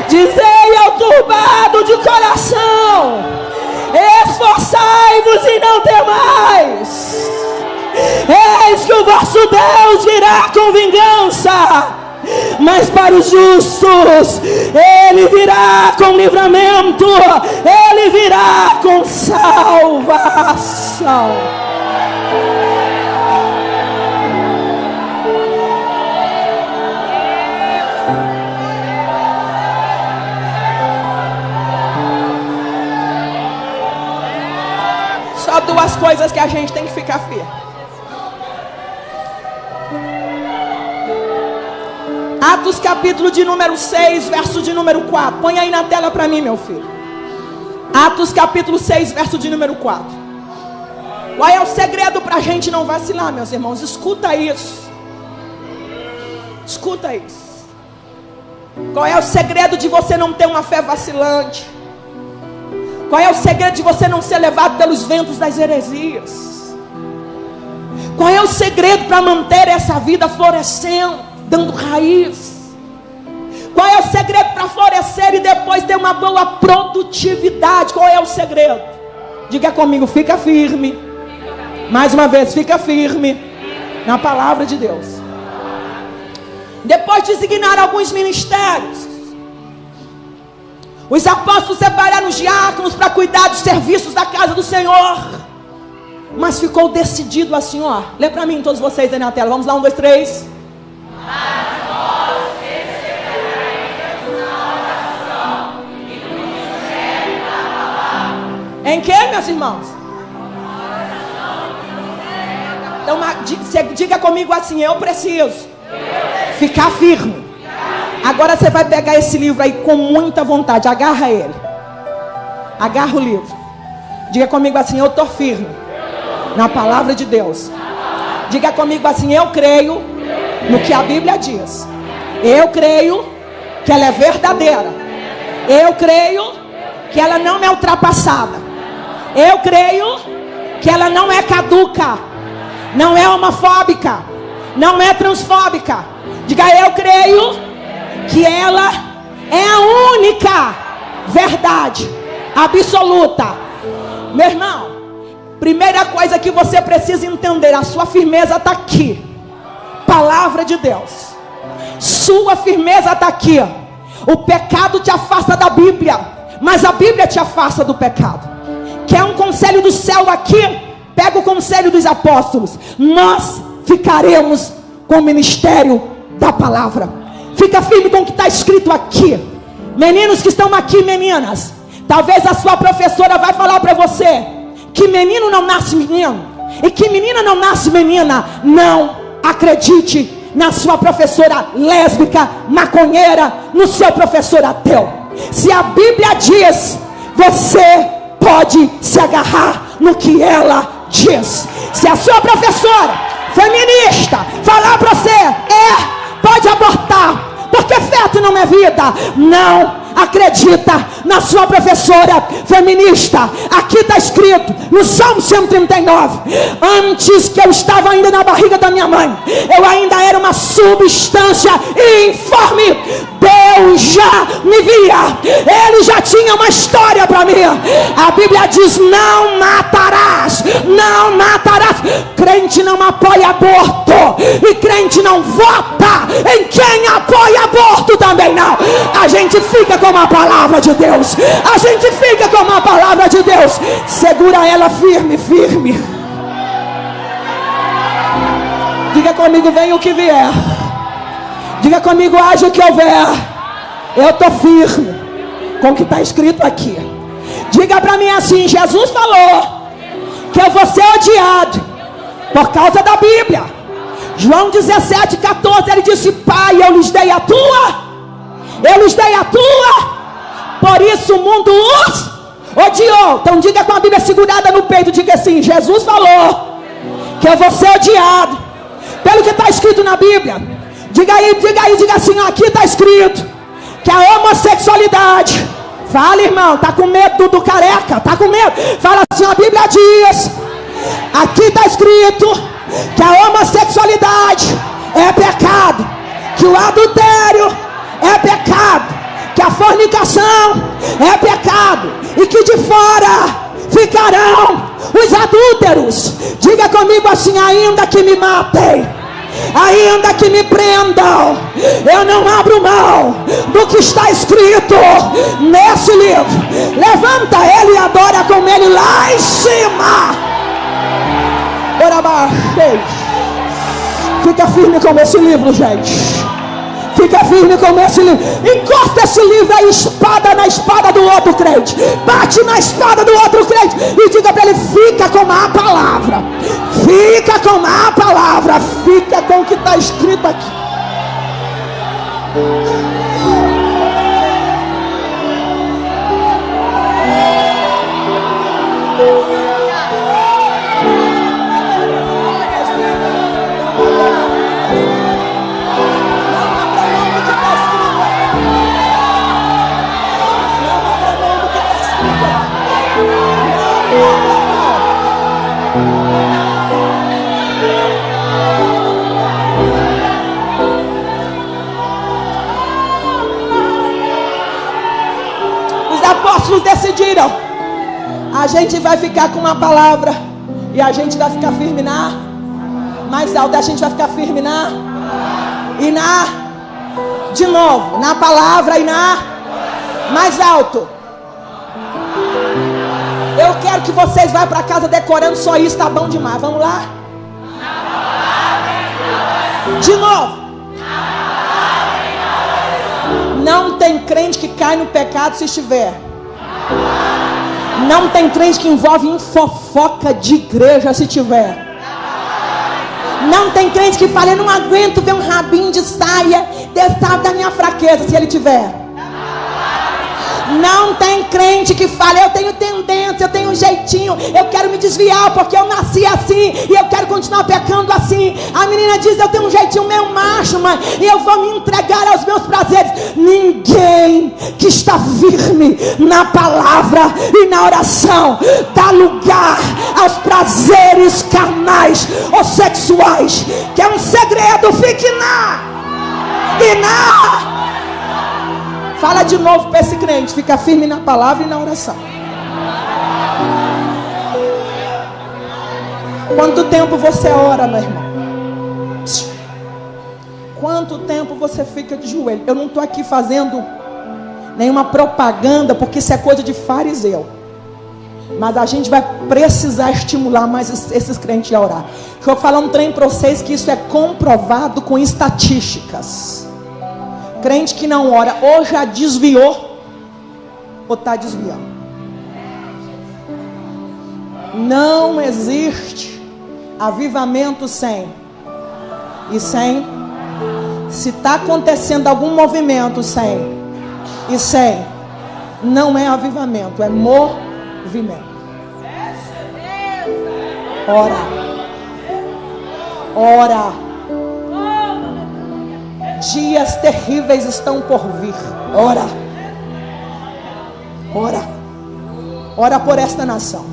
Dizei ao turbado de coração: esforçai-vos e não temais. Eis que o vosso Deus virá com vingança, mas para os justos Ele virá com livramento, Ele virá com salvação. Só duas coisas que a gente tem que ficar firme. Atos capítulo de número 6, verso de número 4. Põe aí na tela para mim, meu filho. Atos capítulo 6, verso de número 4. Qual é o segredo para a gente não vacilar, meus irmãos? Escuta isso. Escuta isso. Qual é o segredo de você não ter uma fé vacilante? Qual é o segredo de você não ser levado pelos ventos das heresias? Qual é o segredo para manter essa vida florescendo, dando raiz? Qual é o segredo para florescer e depois ter uma boa produtividade? Qual é o segredo? Diga comigo, fica firme. Mais uma vez, fica firme na palavra de Deus. Depois de designar alguns ministérios, os apóstolos separaram os diáconos para cuidar dos serviços da casa do Senhor. Mas ficou decidido assim, ó. Lê para mim, todos vocês aí na tela. Vamos lá, 1, 2, 3. Em que, meus irmãos? Então, diga comigo assim: eu preciso ficar firme. Agora você vai pegar esse livro aí com muita vontade. Agarra ele. Agarra o livro. Diga comigo assim: eu estou firme na palavra de Deus. Diga comigo assim: eu creio no que a Bíblia diz. Eu creio que ela é verdadeira. Eu creio que ela não é ultrapassada. Eu creio que ela não é caduca, não é homofóbica, não é transfóbica. Diga: eu creio que ela é a única verdade absoluta. Meu irmão, primeira coisa que você precisa entender: a sua firmeza está aqui. Palavra de Deus. Sua firmeza está aqui. O pecado te afasta da Bíblia, mas a Bíblia te afasta do pecado. Quer um conselho do céu aqui? Pega o conselho dos apóstolos. Nós ficaremos com o ministério da palavra. Fica firme com o que está escrito aqui. Meninos que estão aqui, meninas, talvez a sua professora vai falar para você que menino não nasce menino e que menina não nasce menina. Não acredite na sua professora lésbica, maconheira, no seu professor ateu. Se a Bíblia diz, você pode se agarrar no que ela diz. Se a sua professora feminista falar para você, pode abortar, porque feto não é vida, não acredita na sua professora feminista. Aqui está escrito no Salmo 139: antes que eu estava ainda na barriga da minha mãe, eu ainda era uma substância informe. Deus já me via, Ele já tinha uma história para mim. A Bíblia diz: não matarás, não matarás. Crente não apoia aborto, e crente não vota em quem apoia aborto também não. A gente fica com a palavra de Deus, a gente fica com a palavra de Deus. Segura ela firme, firme. Diga comigo: vem o que vier. Diga comigo: haja o que houver, eu estou firme com o que está escrito aqui. Diga para mim assim: Jesus falou que eu vou ser odiado por causa da Bíblia. João 17,14, ele disse: Pai, eu lhes dei a tua, por isso o mundo os odiou. Então diga com a Bíblia segurada no peito, diga assim: Jesus falou que eu vou ser odiado pelo que está escrito na Bíblia. Diga aí, diga assim: aqui está escrito que a homossexualidade, fala, irmão, tá com medo do careca, tá com medo, fala assim: a Bíblia diz, aqui está escrito que a homossexualidade é pecado, que o adultério é pecado, que a fornicação é pecado e que de fora ficarão os adúlteros. Diga comigo assim: ainda que me matem, ainda que me prendam, eu não abro mão do que está escrito nesse livro. Levanta ele e adora com ele lá em cima. Ora baixo. Fica firme com esse livro, gente. Fica firme com esse livro. Encosta esse livro aí, espada na espada do outro crente. Bate na espada do outro crente e diga para ele: fica com a palavra. Fica com a palavra. Fica com o que está escrito aqui. Apóstolos decidiram: a gente vai ficar com uma palavra e a gente vai ficar firme na mais alto. A gente vai ficar firme na e na de novo, na palavra e na mais alto. Eu quero que vocês vá para casa decorando só isso, tá bom demais. Vamos lá? De novo. Não tem crente que cai no pecado se estiver. Não tem crente que envolve em fofoca de igreja se tiver. Não tem crente que fala: eu não aguento ver um rabinho de saia, Deus sabe da minha fraqueza, se ele tiver. Não tem crente que fala: eu tenho tendência, eu tenho um jeitinho, eu quero me desviar porque eu nasci assim e eu quero continuar pecando assim. A menina diz: eu tenho um jeitinho meio macho, mãe, e eu vou me entregar aos meus prazeres. Ninguém que está firme na palavra e na oração dá lugar aos prazeres carnais ou sexuais, que é um segredo. Fique na e na. Fala de novo para esse crente: fica firme na palavra e na oração. Quanto tempo você ora, meu irmão? Quanto tempo você fica de joelho? Eu não estou aqui fazendo nenhuma propaganda, porque isso é coisa de fariseu. Mas a gente vai precisar estimular mais esses crentes a orar. Deixa eu falar um trem para vocês, que isso é comprovado com estatísticas. Crente que não ora, ou já desviou, ou está desviando. Não existe avivamento sem. E sem. Se está acontecendo algum movimento sem. E sem. Não é avivamento, é movimento. Ora. Ora. Dias terríveis estão por vir. Ora. Ora. Ora por esta nação.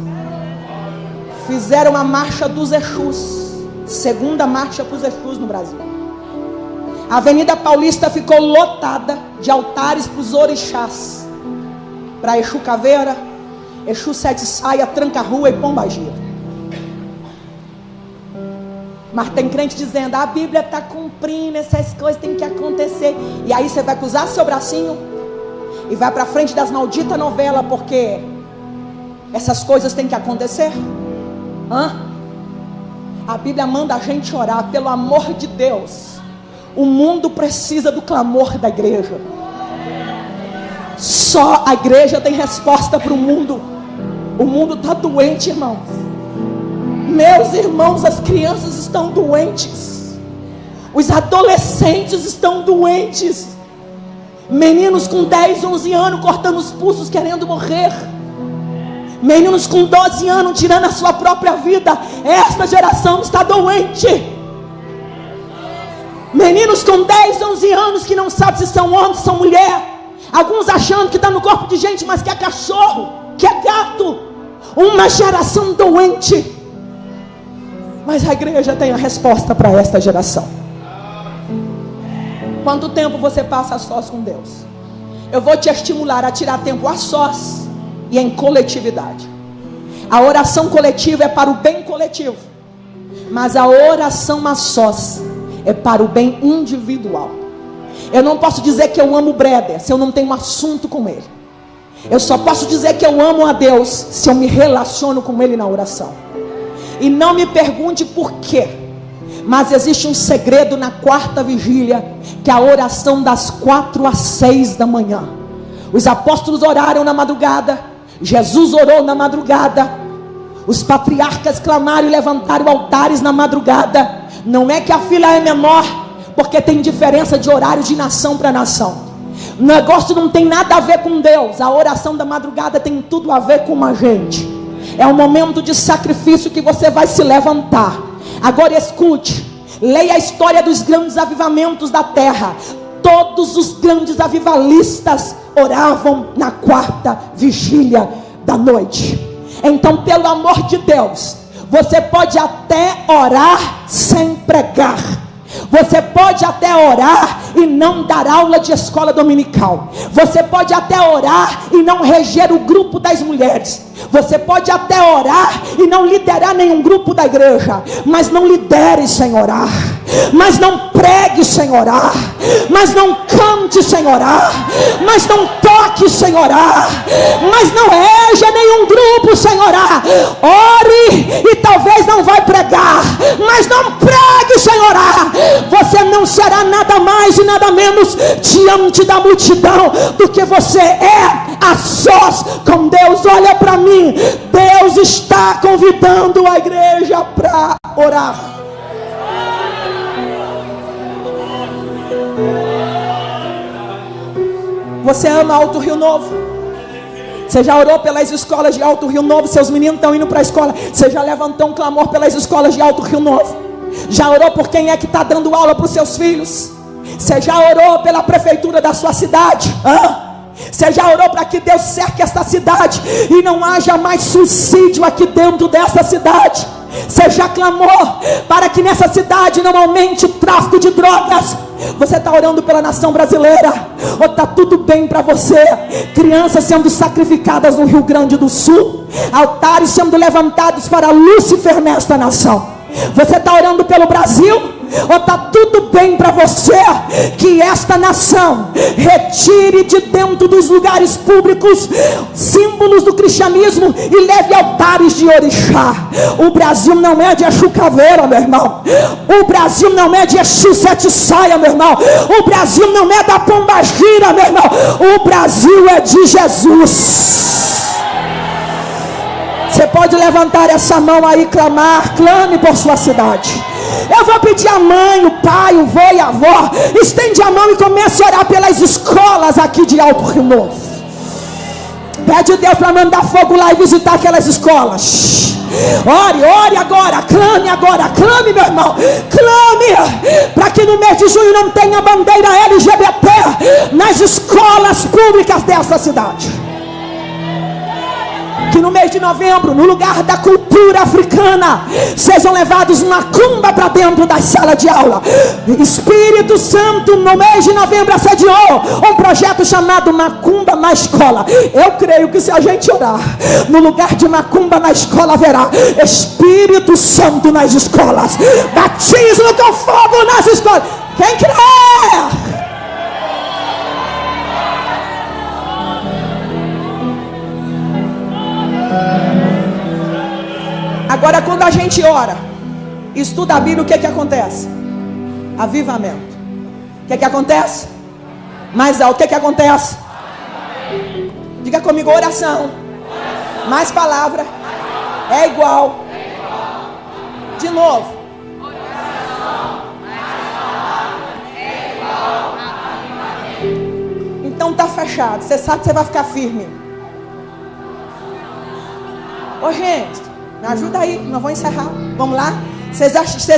Fizeram a marcha dos Exus. Segunda marcha para os Exus no Brasil. A Avenida Paulista ficou lotada de altares para os orixás. Para Exu Caveira, Exu Sete Saia, Tranca-Rua e Pombagira. Mas tem crente dizendo: a Bíblia está cumprindo, essas coisas têm que acontecer. E aí você vai cruzar seu bracinho e vai para frente das malditas novelas, porque essas coisas têm que acontecer. A Bíblia manda a gente orar, pelo amor de Deus. O mundo precisa do clamor da igreja. Só a igreja tem resposta para o mundo. O mundo está doente, irmãos. Meus irmãos, as crianças estão doentes. Os adolescentes estão doentes. Meninos com 10, 11 anos cortando os pulsos, querendo morrer. Meninos com 12 anos tirando a sua própria vida. Esta geração está doente. Meninos com 10, 11 anos que não sabem se são homens, se são mulher. Alguns achando que está no corpo de gente, mas que é cachorro, que é gato. Uma geração doente. Mas a igreja tem a resposta para esta geração. Quanto tempo você passa a sós com Deus? eu vou te estimular a tirar tempo a sós e em coletividade. A oração coletiva é para o bem coletivo, mas a oração a sós é para o bem individual. Eu não posso dizer que eu amo o Breder se eu não tenho um assunto com ele. Eu só posso dizer que eu amo a Deus se eu me relaciono com ele na oração. E não me pergunte por quê, mas existe um segredo na quarta vigília, que é a oração das 4 às 6 da manhã. Os apóstolos oraram na madrugada, Jesus orou na madrugada, os patriarcas clamaram e levantaram altares na madrugada. Não é que a fila é menor, porque tem diferença de horário de nação para nação. O negócio não tem nada a ver com Deus. A oração da madrugada tem tudo a ver com a gente. É um momento de sacrifício que você vai se levantar. Agora escute, leia a história dos grandes avivamentos da terra. Todos os grandes avivalistas oravam na quarta vigília da noite. Então, pelo amor de Deus, você pode até orar sem pregar. Você pode até orar e não dar aula de escola dominical. Você pode até orar e não reger o grupo das mulheres. Você pode até orar e não liderar nenhum grupo da igreja. Mas não lidere sem orar. Mas não pregue sem orar. Mas não cante sem orar. Mas não toque sem orar. Mas não reja nenhum grupo sem orar. Ore e talvez não vai pregar, mas não pregue sem orar. Você não será nada mais e nada menos diante da multidão do que você é a sós com Deus. Olha para mim, Deus está convidando a igreja para orar. Você ama Alto Rio Novo? Você já orou pelas escolas de Alto Rio Novo? Seus meninos estão indo para a escola. Você já levantou um clamor pelas escolas de Alto Rio Novo? Já orou por quem é que está dando aula para os seus filhos? Você já orou pela prefeitura da sua cidade? Você já orou para que Deus cerque esta cidade e não haja mais suicídio aqui dentro dessa cidade? Você já clamou para que nessa cidade não aumente o tráfico de drogas? Você está orando pela nação brasileira? Ou está tudo bem para você? Crianças sendo sacrificadas no Rio Grande do Sul, altares sendo levantados para Lúcifer nesta nação. Você está orando pelo Brasil? Ou está tudo bem para você que esta nação retire de dentro dos lugares públicos símbolos do cristianismo e leve altares de orixá? O Brasil não é de Exu Caveira, meu irmão. O Brasil não é de Exu Sete Saia, meu irmão. O Brasil não é da Pombagira, meu irmão. O Brasil é de Jesus. Você pode levantar essa mão aí e clamar. Clame por sua cidade. Eu vou pedir a mãe, o pai, o vô e a avó. Estende a mão e comece a orar pelas escolas aqui de Alto Rio Novo. Pede a Deus para mandar fogo lá e visitar aquelas escolas. Ore agora, clame, meu irmão. Clame para que no mês de junho não tenha bandeira LGBT nas escolas públicas dessa cidade. Que no mês de novembro, no lugar da cultura africana, sejam levados macumba para dentro da sala de aula. Espírito Santo no mês de novembro assediou um projeto chamado Macumba na Escola. Eu creio que se a gente orar, no lugar de macumba na escola haverá Espírito Santo nas escolas, batismo com fogo nas escolas. Quem crê? Agora, quando a gente ora, estuda a Bíblia, o que acontece? Avivamento. O que acontece? Mais alto, o que acontece? Diga comigo, oração. Mais palavra é igual. De novo. Então tá fechado. Você sabe que você vai ficar firme. Ô gente, me ajuda aí, nós vamos encerrar. Vamos lá? Vocês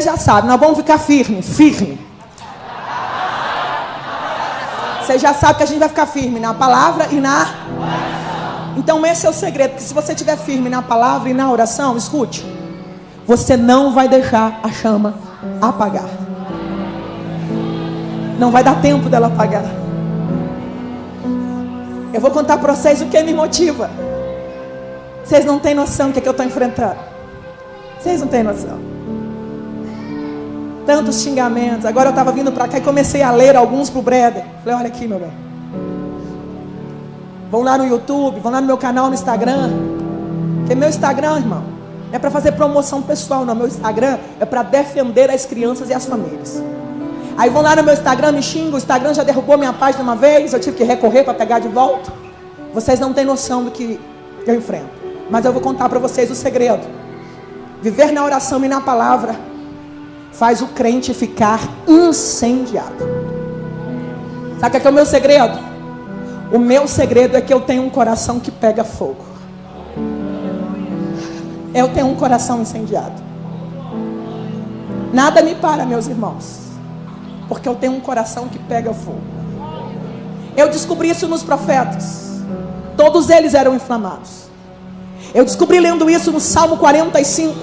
já sabem, nós vamos ficar firme. Vocês já sabem que a gente vai ficar firme na palavra e na oração. Então esse é o segredo, porque se você estiver firme na palavra e na oração, escute, você não vai deixar a chama apagar. Não vai dar tempo dela apagar. Eu vou contar para vocês o que me motiva. Vocês não têm noção do que eu estou enfrentando. Vocês não têm noção. Tantos xingamentos. Agora eu estava vindo para cá e comecei a ler alguns para o Breder. Falei, olha aqui, meu bem. Vão lá no YouTube, vão lá no meu canal no Instagram. Porque meu Instagram, irmão, não é para fazer promoção pessoal, não. Meu Instagram é para defender as crianças e as famílias. Aí vão lá no meu Instagram, me xingam. O Instagram já derrubou minha página uma vez. Eu tive que recorrer para pegar de volta. Vocês não têm noção do que eu enfrento. Mas eu vou contar para vocês o segredo. Viver na oração e na palavra faz o crente ficar incendiado. Sabe o que é o meu segredo? O meu segredo é que eu tenho um coração que pega fogo. Eu tenho um coração incendiado. Nada me para, meus irmãos, porque eu tenho um coração que pega fogo. Eu descobri isso nos profetas. Todos eles eram inflamados. Eu descobri lendo isso no Salmo 45.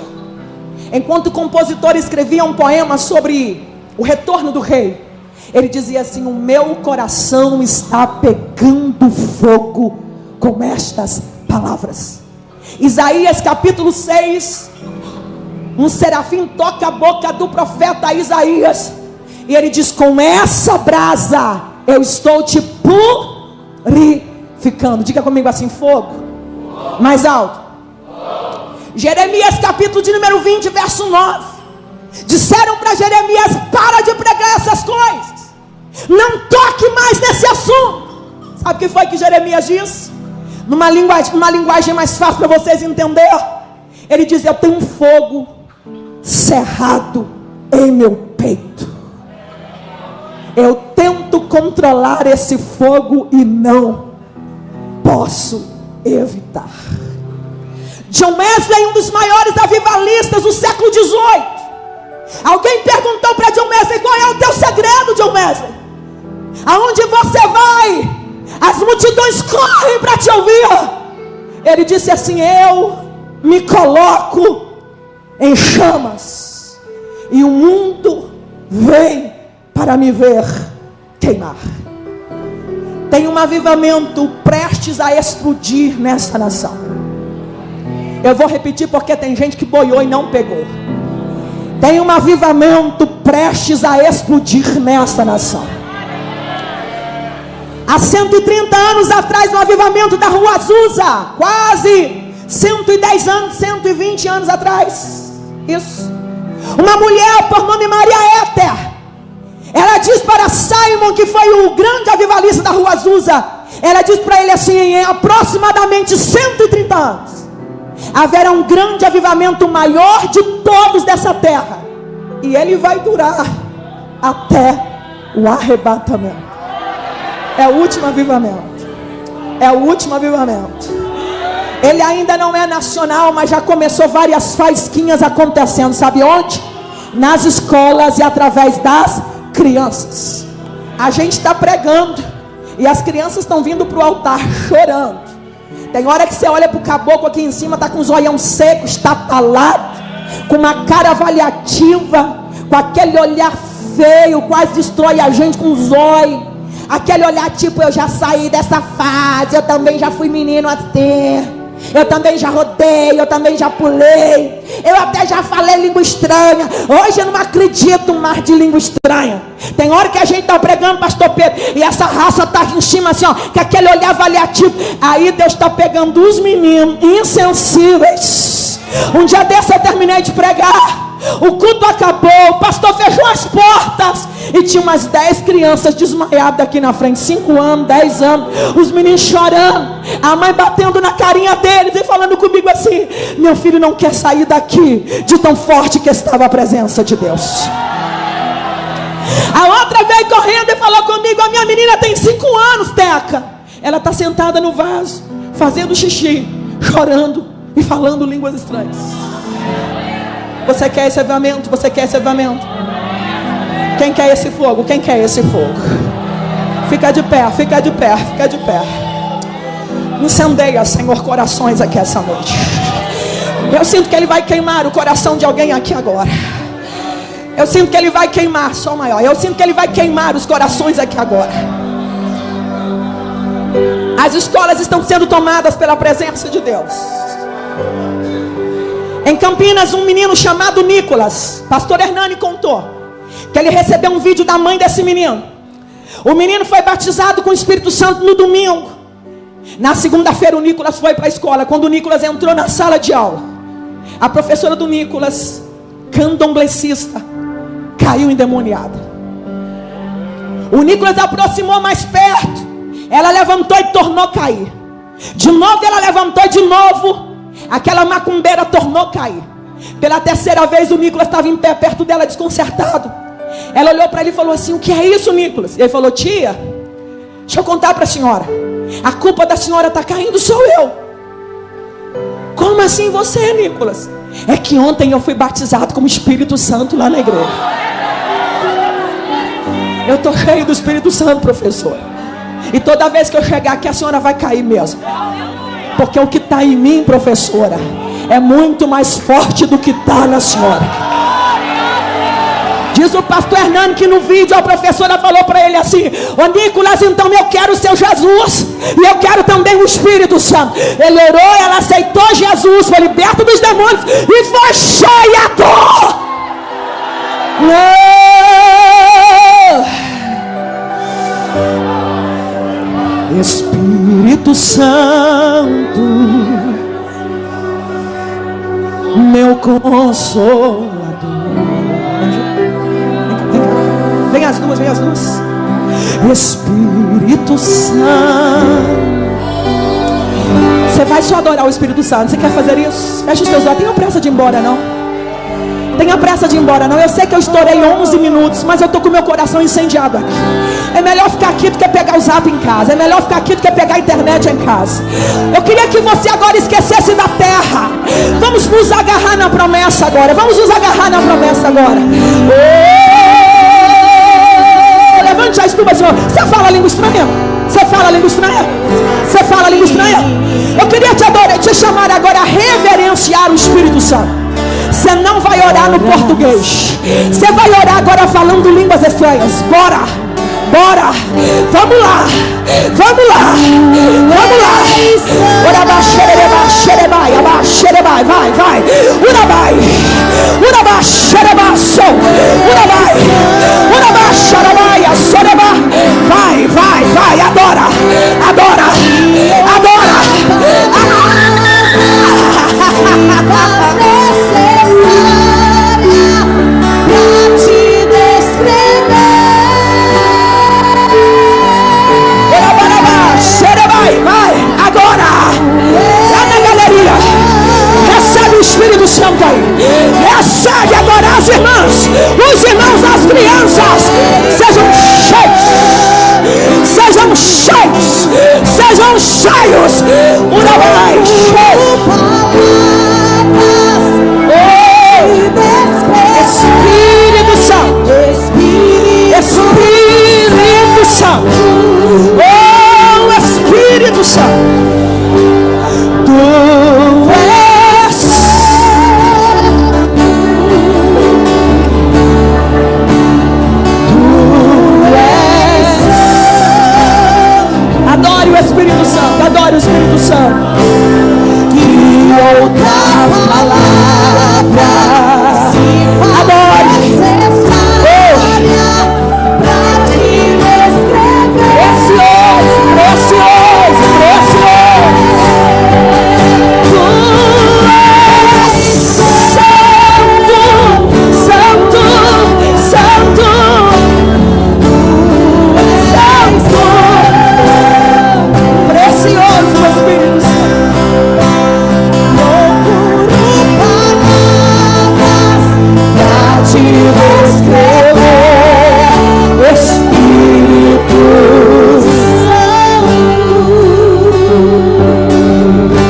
Enquanto o compositor escrevia um poema sobre o retorno do rei, ele dizia assim: o meu coração está pegando fogo com estas palavras. Isaías capítulo 6, um serafim toca a boca do profeta Isaías, e ele diz: com essa brasa eu estou te purificando. Diga comigo assim: fogo. Mais alto. Jeremias capítulo de número 20, verso 9. Disseram para Jeremias: para de pregar essas coisas, não toque mais nesse assunto. Sabe o que foi que Jeremias disse? Numa linguagem mais fácil para vocês entenderem. Ele diz: eu tenho um fogo cerrado em meu peito. Eu tento controlar esse fogo e não posso evitar. John Wesley, um dos maiores avivalistas do século XVIII. Alguém perguntou para John Wesley: qual é o teu segredo, John Wesley? Aonde você vai, as multidões correm para te ouvir. Ele disse assim: eu me coloco em chamas, e o mundo vem para me ver queimar. Tem um avivamento prestes a explodir nessa nação. Eu vou repetir porque tem gente que boiou e não pegou. Tem um avivamento prestes a explodir nessa nação. Há 130 anos atrás, no avivamento da Rua Azusa, quase 110 anos, 120 anos atrás, isso, uma mulher por nome Maria Éter, ela diz para Simon, que foi o grande avivalista da Rua Azusa, ela diz para ele assim: em aproximadamente 130 anos haverá um grande avivamento, maior de todos dessa terra, e ele vai durar até o arrebatamento. É o último avivamento. É o último avivamento. Ele ainda não é nacional, mas já começou várias faísquinhas acontecendo. Sabe onde? Nas escolas e através das crianças. A gente está pregando e as crianças estão vindo para o altar chorando. Tem hora que você olha para o caboclo aqui em cima, está com os olhão seco, está talado, com uma cara avaliativa, com aquele olhar feio, quase destrói a gente com os olhos. Aquele olhar tipo: eu já saí dessa fase, eu também já fui menino assim, eu também já rodei, eu também já pulei, eu até já falei língua estranha. Hoje eu não acredito mais de língua estranha. Tem hora que a gente está pregando, pastor Pedro, e essa raça está aqui em cima assim, ó, que aquele olhar avaliativo. Aí Deus está pegando os meninos insensíveis. Um dia desse eu terminei de pregar, o culto acabou, o pastor fechou as portas e tinha umas 10 crianças desmaiadas aqui na frente, 5 anos, 10 anos, os meninos chorando, a mãe batendo na carinha deles e falando comigo assim: meu filho não quer sair daqui, de tão forte que estava a presença de Deus. A outra veio correndo e falou comigo: a minha menina tem 5 anos, Teca, ela está sentada no vaso, fazendo xixi, chorando e falando línguas estranhas. Você quer esse avivamento? Você quer esse avivamento? Quem quer esse fogo? Quem quer esse fogo? Fica de pé, fica de pé, fica de pé. Incendeia, Senhor, corações aqui essa noite. Eu sinto que Ele vai queimar o coração de alguém aqui agora. Eu sinto que Ele vai queimar, som maior. Eu sinto que Ele vai queimar os corações aqui agora. As escolas estão sendo tomadas pela presença de Deus. Em Campinas, um menino chamado Nicolas, pastor Hernani contou que ele recebeu um vídeo da mãe desse menino. O menino foi batizado com o Espírito Santo no domingo. Na segunda-feira o Nicolas foi para a escola. Quando o Nicolas entrou na sala de aula, a professora do Nicolas, candomblessista, caiu endemoniada. O Nicolas aproximou mais perto. Ela levantou e tornou a cair. De novo ela levantou e de novo aquela macumbeira tornou a cair. Pela terceira vez o Nicolas estava em pé perto dela, desconcertado. Ela olhou para ele e falou assim: o que é isso, Nicolas? E ele falou: tia, deixa eu contar para a senhora. A culpa da senhora está caindo, sou eu. Como assim você, Nicolas? É que ontem eu fui batizado com o Espírito Santo lá na igreja. Eu estou cheio do Espírito Santo, professor. E toda vez que eu chegar aqui a senhora vai cair mesmo. Porque o que está em mim, professora, é muito mais forte do que está na senhora. Diz o pastor Hernani que no vídeo a professora falou para ele assim: ô Nicolas, então eu quero o seu Jesus e eu quero também o Espírito Santo. Ele orou, ela aceitou Jesus, foi liberto dos demônios e foi cheia dor. Espírito Santo, meu consolador. Vem as duas, vem as duas. Espírito Santo. Você vai só adorar o Espírito Santo. Você quer fazer isso? Fecha os teus olhos. Tenha pressa de ir embora, não? Tenha pressa de ir embora, não? Eu sei que eu estourei 11 minutos, mas eu estou com o meu coração incendiado aqui. É melhor ficar aqui do que pegar o zap em casa. É melhor ficar aqui do que pegar a internet em casa. Eu queria que você agora esquecesse da terra. Vamos nos agarrar na promessa agora. Vamos nos agarrar na promessa agora. Levante as tuas mãos. Você fala língua estranha? Você fala língua estranha? Você fala língua estranha? Eu queria te adorar, te chamar agora a reverenciar o Espírito Santo. Você não vai orar no português. Você vai orar agora falando línguas estranhas. Bora, bora. Vamos lá, vamos lá, vamos lá. Vai, vai. Urabai, urabai, xerebaço. Urabai, urabai, xarabaia, soreba. Vai, vai, vai. Adora, adora, adora. Espírito Santo aí, recebe agora as irmãs, os irmãos, as crianças, sejam cheios, sejam cheios, sejam cheios, Urabai, Espírito Santo, Espírito Santo, oh Espírito Santo, adore o Espírito Santo. Que outra palavra adore. Pra te descrever. Precioso, precioso, precioso. Tu és santo, santo, santo, santo. Precioso Espírito Santo. Procuro palavras pra te descrever, Espírito Santo.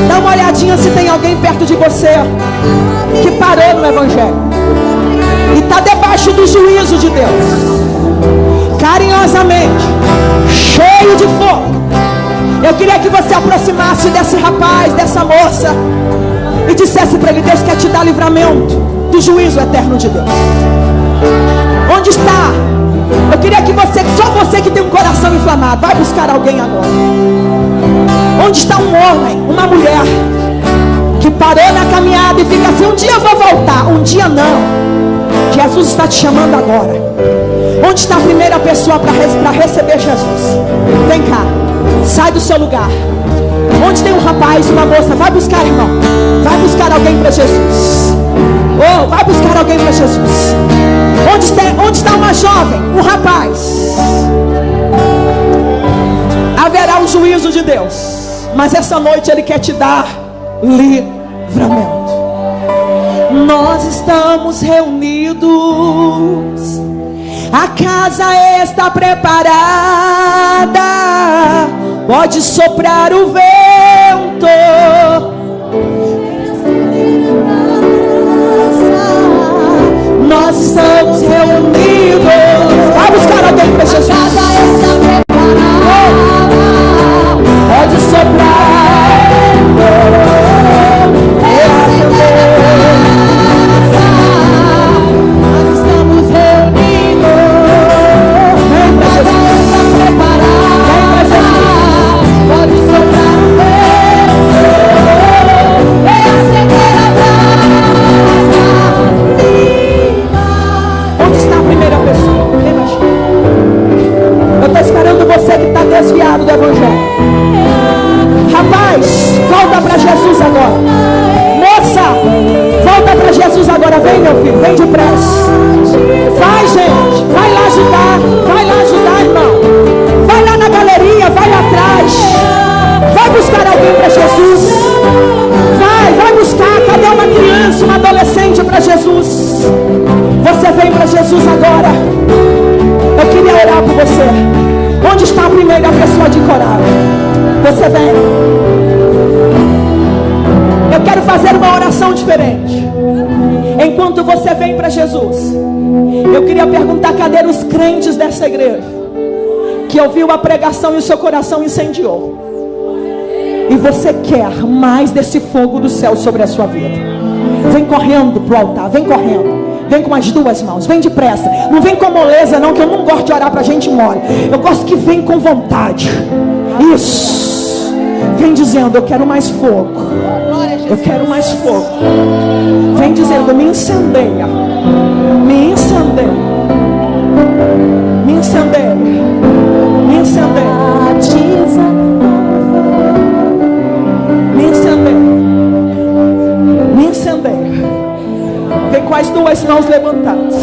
Dá uma olhadinha se tem alguém perto de você que parou no Evangelho e está debaixo do juízo de Deus, carinhosamente, cheio de fogo. Eu queria que você aproximasse desse rapaz, dessa moça, e dissesse para ele: Deus quer te dar livramento do juízo eterno de Deus. Onde está? Eu queria que você, só você que tem um coração inflamado. Vai buscar alguém agora. Onde está um homem, uma mulher que parou na caminhada e fica assim: um dia eu vou voltar, um dia não. Jesus está te chamando agora. Onde está a primeira pessoa para receber Jesus? Vem cá, sai do seu lugar. Onde tem um rapaz, uma moça, vai buscar, irmão. Vai buscar alguém para Jesus. Oh, vai buscar alguém para Jesus. Onde está uma jovem, um rapaz? Haverá o juízo de Deus, mas essa noite Ele quer te dar livramento. Nós estamos reunidos, a casa está preparada, pode soprar o vento. Nós estamos reunidos. Vai buscar alguém para Jesus. A casa está preparada, pode soprar o vento. Nós estamos reunidos. A casa está preparada, pode soprar o vento. Vem acender a brasa. Onde está a primeira pessoa? Eu estou esperando você que está desviado do Evangelho. Rapaz, volta para Jesus agora. Moça, volta para Jesus agora. Vem, meu filho, vem depressa. Vai, gente, vai lá ajudar, irmão. Vai lá na galeria, vai lá atrás. Vai buscar alguém para Jesus. Vai buscar. Cadê uma criança, uma adolescente para Jesus? Você vem para Jesus agora. Eu queria orar por você. Onde está a primeira pessoa de coragem? Você vem. Eu quero fazer uma oração diferente. Enquanto você vem para Jesus, eu queria perguntar: cadê os crentes dessa igreja que ouviu a pregação e o seu coração incendiou? E você quer mais desse fogo do céu sobre a sua vida? Vem correndo para o altar, vem correndo. Vem com as duas mãos, vem depressa. Não vem com moleza não, que eu não gosto de orar para gente mole. Eu gosto que vem com vontade. Isso. Vem dizendo: eu quero mais fogo. Eu quero mais fogo. Vem dizendo: me incendeia. Me incendeia. Me incendeia. Me incendeia. Me incendeia. Me incendeia. Vem com as duas mãos levantadas.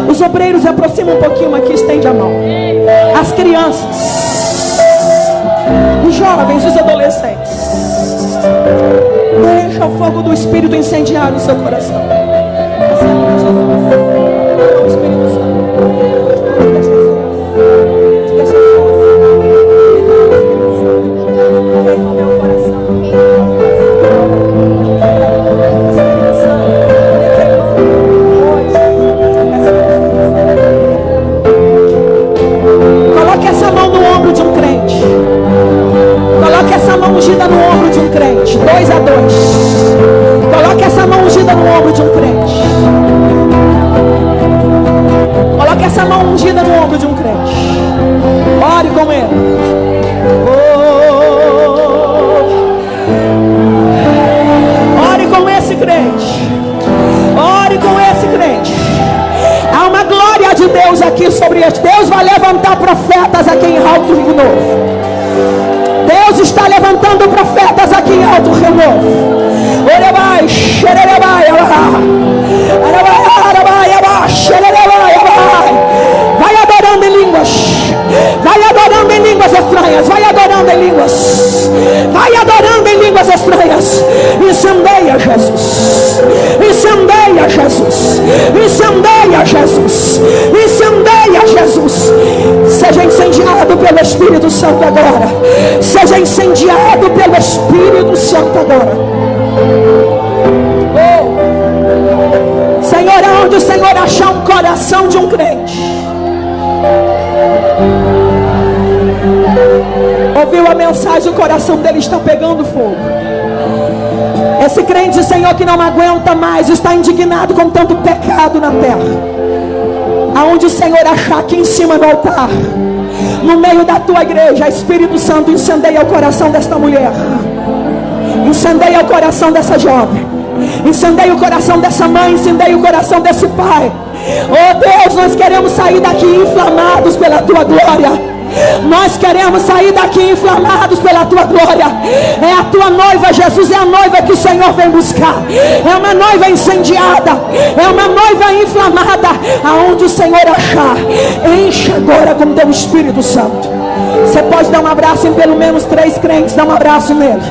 Os obreiros, aproximam um pouquinho aqui, estende a mão. As crianças, os jovens, os adolescentes, deixa o fogo do Espírito incendiar o seu coração. O Espírito Santo. Ungida no ombro de um crente, 2 a 2. Coloque essa mão ungida no ombro de um crente. Coloque essa mão ungida no ombro de um crente. Ore com ele. Ore com esse crente. Ore com esse crente. Há uma glória de Deus aqui sobre este. Deus vai levantar profetas aqui em Alto Rio Novo. Deus está levantando profetas aqui em Alto Rio Novo. Vai adorando em línguas. Vai adorando em línguas estranhas. Vai adorando em línguas. Vai adorando em línguas estranhas. Incendeia Jesus. Incendeia Jesus. Incendeia Jesus. Incendeia Jesus. Seja incendiado pelo Espírito Santo agora. Seja incendiado pelo Espírito Santo agora. Oh. Senhor, aonde o Senhor achar um coração de um crente, ouviu a mensagem, o coração dele está pegando fogo. Esse crente, Senhor, que não aguenta mais, está indignado com tanto pecado na terra. Aonde o Senhor achar, aqui em cima no altar, no meio da tua igreja, Espírito Santo, incendeia o coração desta mulher, incendeia o coração dessa jovem, incendeia o coração dessa mãe, incendeia o coração desse pai. Oh Deus, nós queremos sair daqui inflamados pela tua glória. Nós queremos sair daqui inflamados pela tua glória. É a tua noiva, Jesus, é a noiva que o Senhor vem buscar. É uma noiva incendiada, é uma noiva inflamada. Aonde o Senhor achar, enche agora com teu Espírito Santo. Você pode dar um abraço em pelo menos 3 crentes. Dá um abraço nele.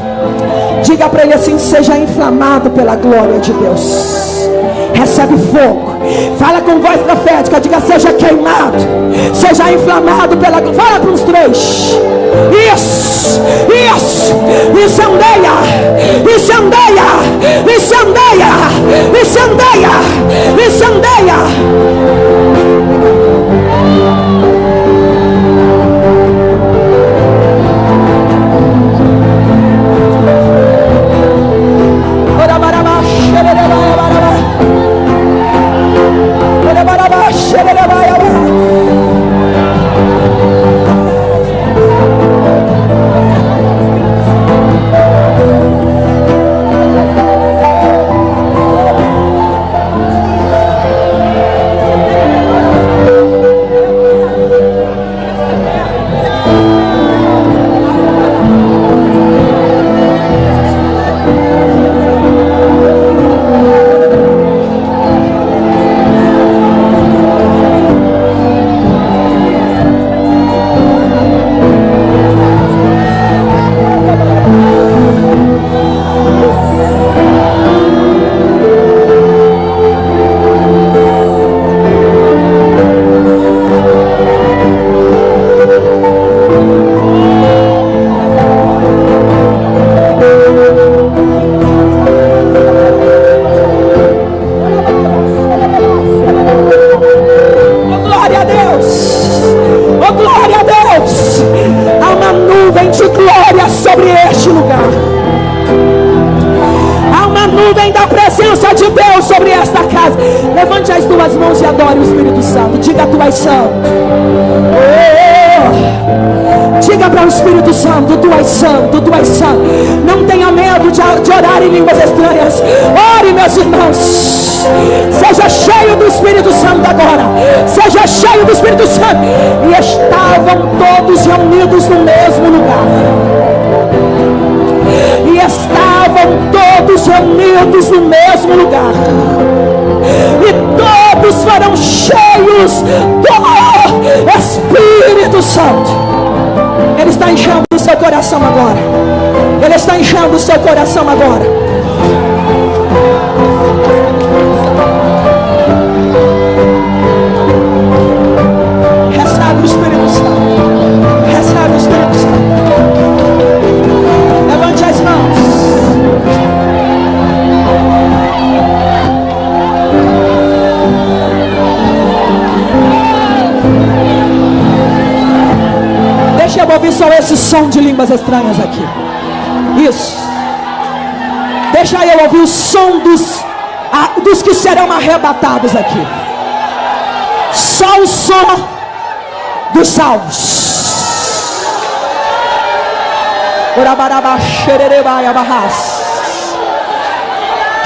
Diga para ele assim: seja inflamado pela glória de Deus. Recebe fogo. Fala com voz profética. Diga: seja queimado, seja inflamado pela glória. Fala para uns 3. Isso, isso. Incendeia, incendeia, incendeia, incendeia, incendeia. Levante as duas mãos e adore o Espírito Santo. Diga: tu és santo. Oh. Diga para o Espírito Santo: tu és santo, tu és santo. Não tenha medo de orar em línguas estranhas. Ore, meus irmãos. Seja cheio do Espírito Santo agora. Seja cheio do Espírito Santo. E estavam todos reunidos no mesmo lugar. E estavam todos reunidos no mesmo lugar. E todos foram cheios do Espírito Santo. Ele está enchendo o seu coração agora. Ele está enchendo o seu coração agora. Recebe o Espírito Santo. Recebe o Espírito Santo. Levante as mãos. Deixa eu ouvir só esse som de línguas estranhas aqui. Isso. Deixa eu ouvir o som dos que serão arrebatados aqui. Só o som dos salvos.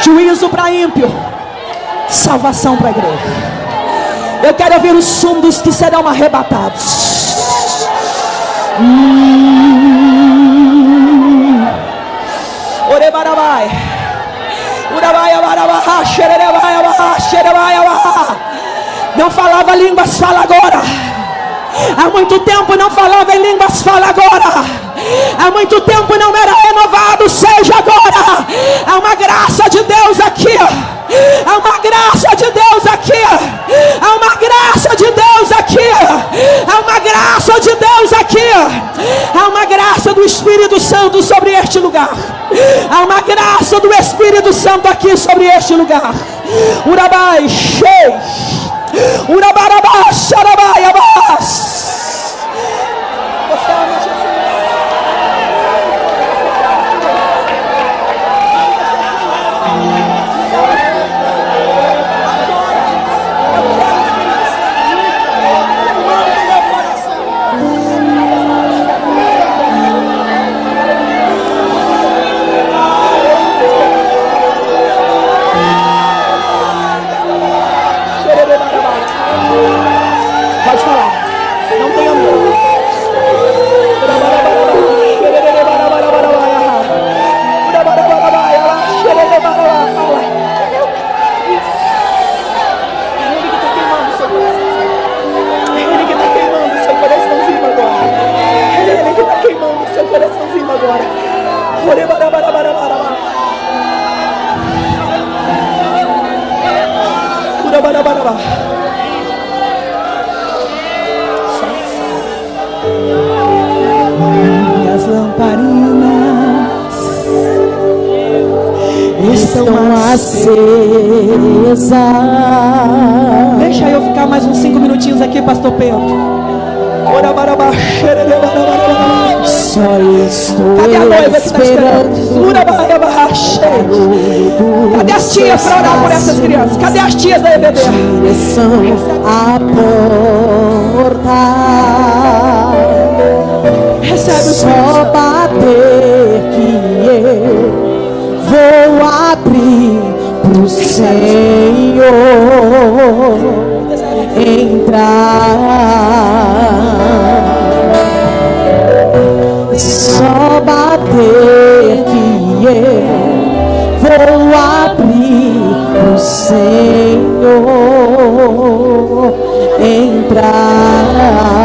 Juízo para ímpio, salvação para a igreja. Eu quero ouvir o som dos que serão arrebatados. Não falava línguas, fala agora. Há muito tempo não falava em línguas, fala agora. Há muito tempo não era renovado, seja agora. Há uma graça de Deus aqui. Há uma graça de Deus aqui. Há uma graça de Deus aqui. Há uma graça de Deus aqui. Há uma graça do Espírito Santo sobre este lugar. Há uma graça do Espírito Santo aqui sobre este lugar. Urabai, Shei. Urabarabá, Xarabai, Abás. Você ama Jesus? Minhas lamparinas estão acesas. Deixa eu ficar mais uns 5 minutinhos aqui, pastor Pedro. Só estou Cadê a noiva que está esperando. Cadê as tias para orar por essas crianças? Cadê as tias da EBD? Direção à porta. Recebe o Só bater que eu vou abrir pro Senhor entrar. Só bater que eu vou abrir pro Senhor entrar.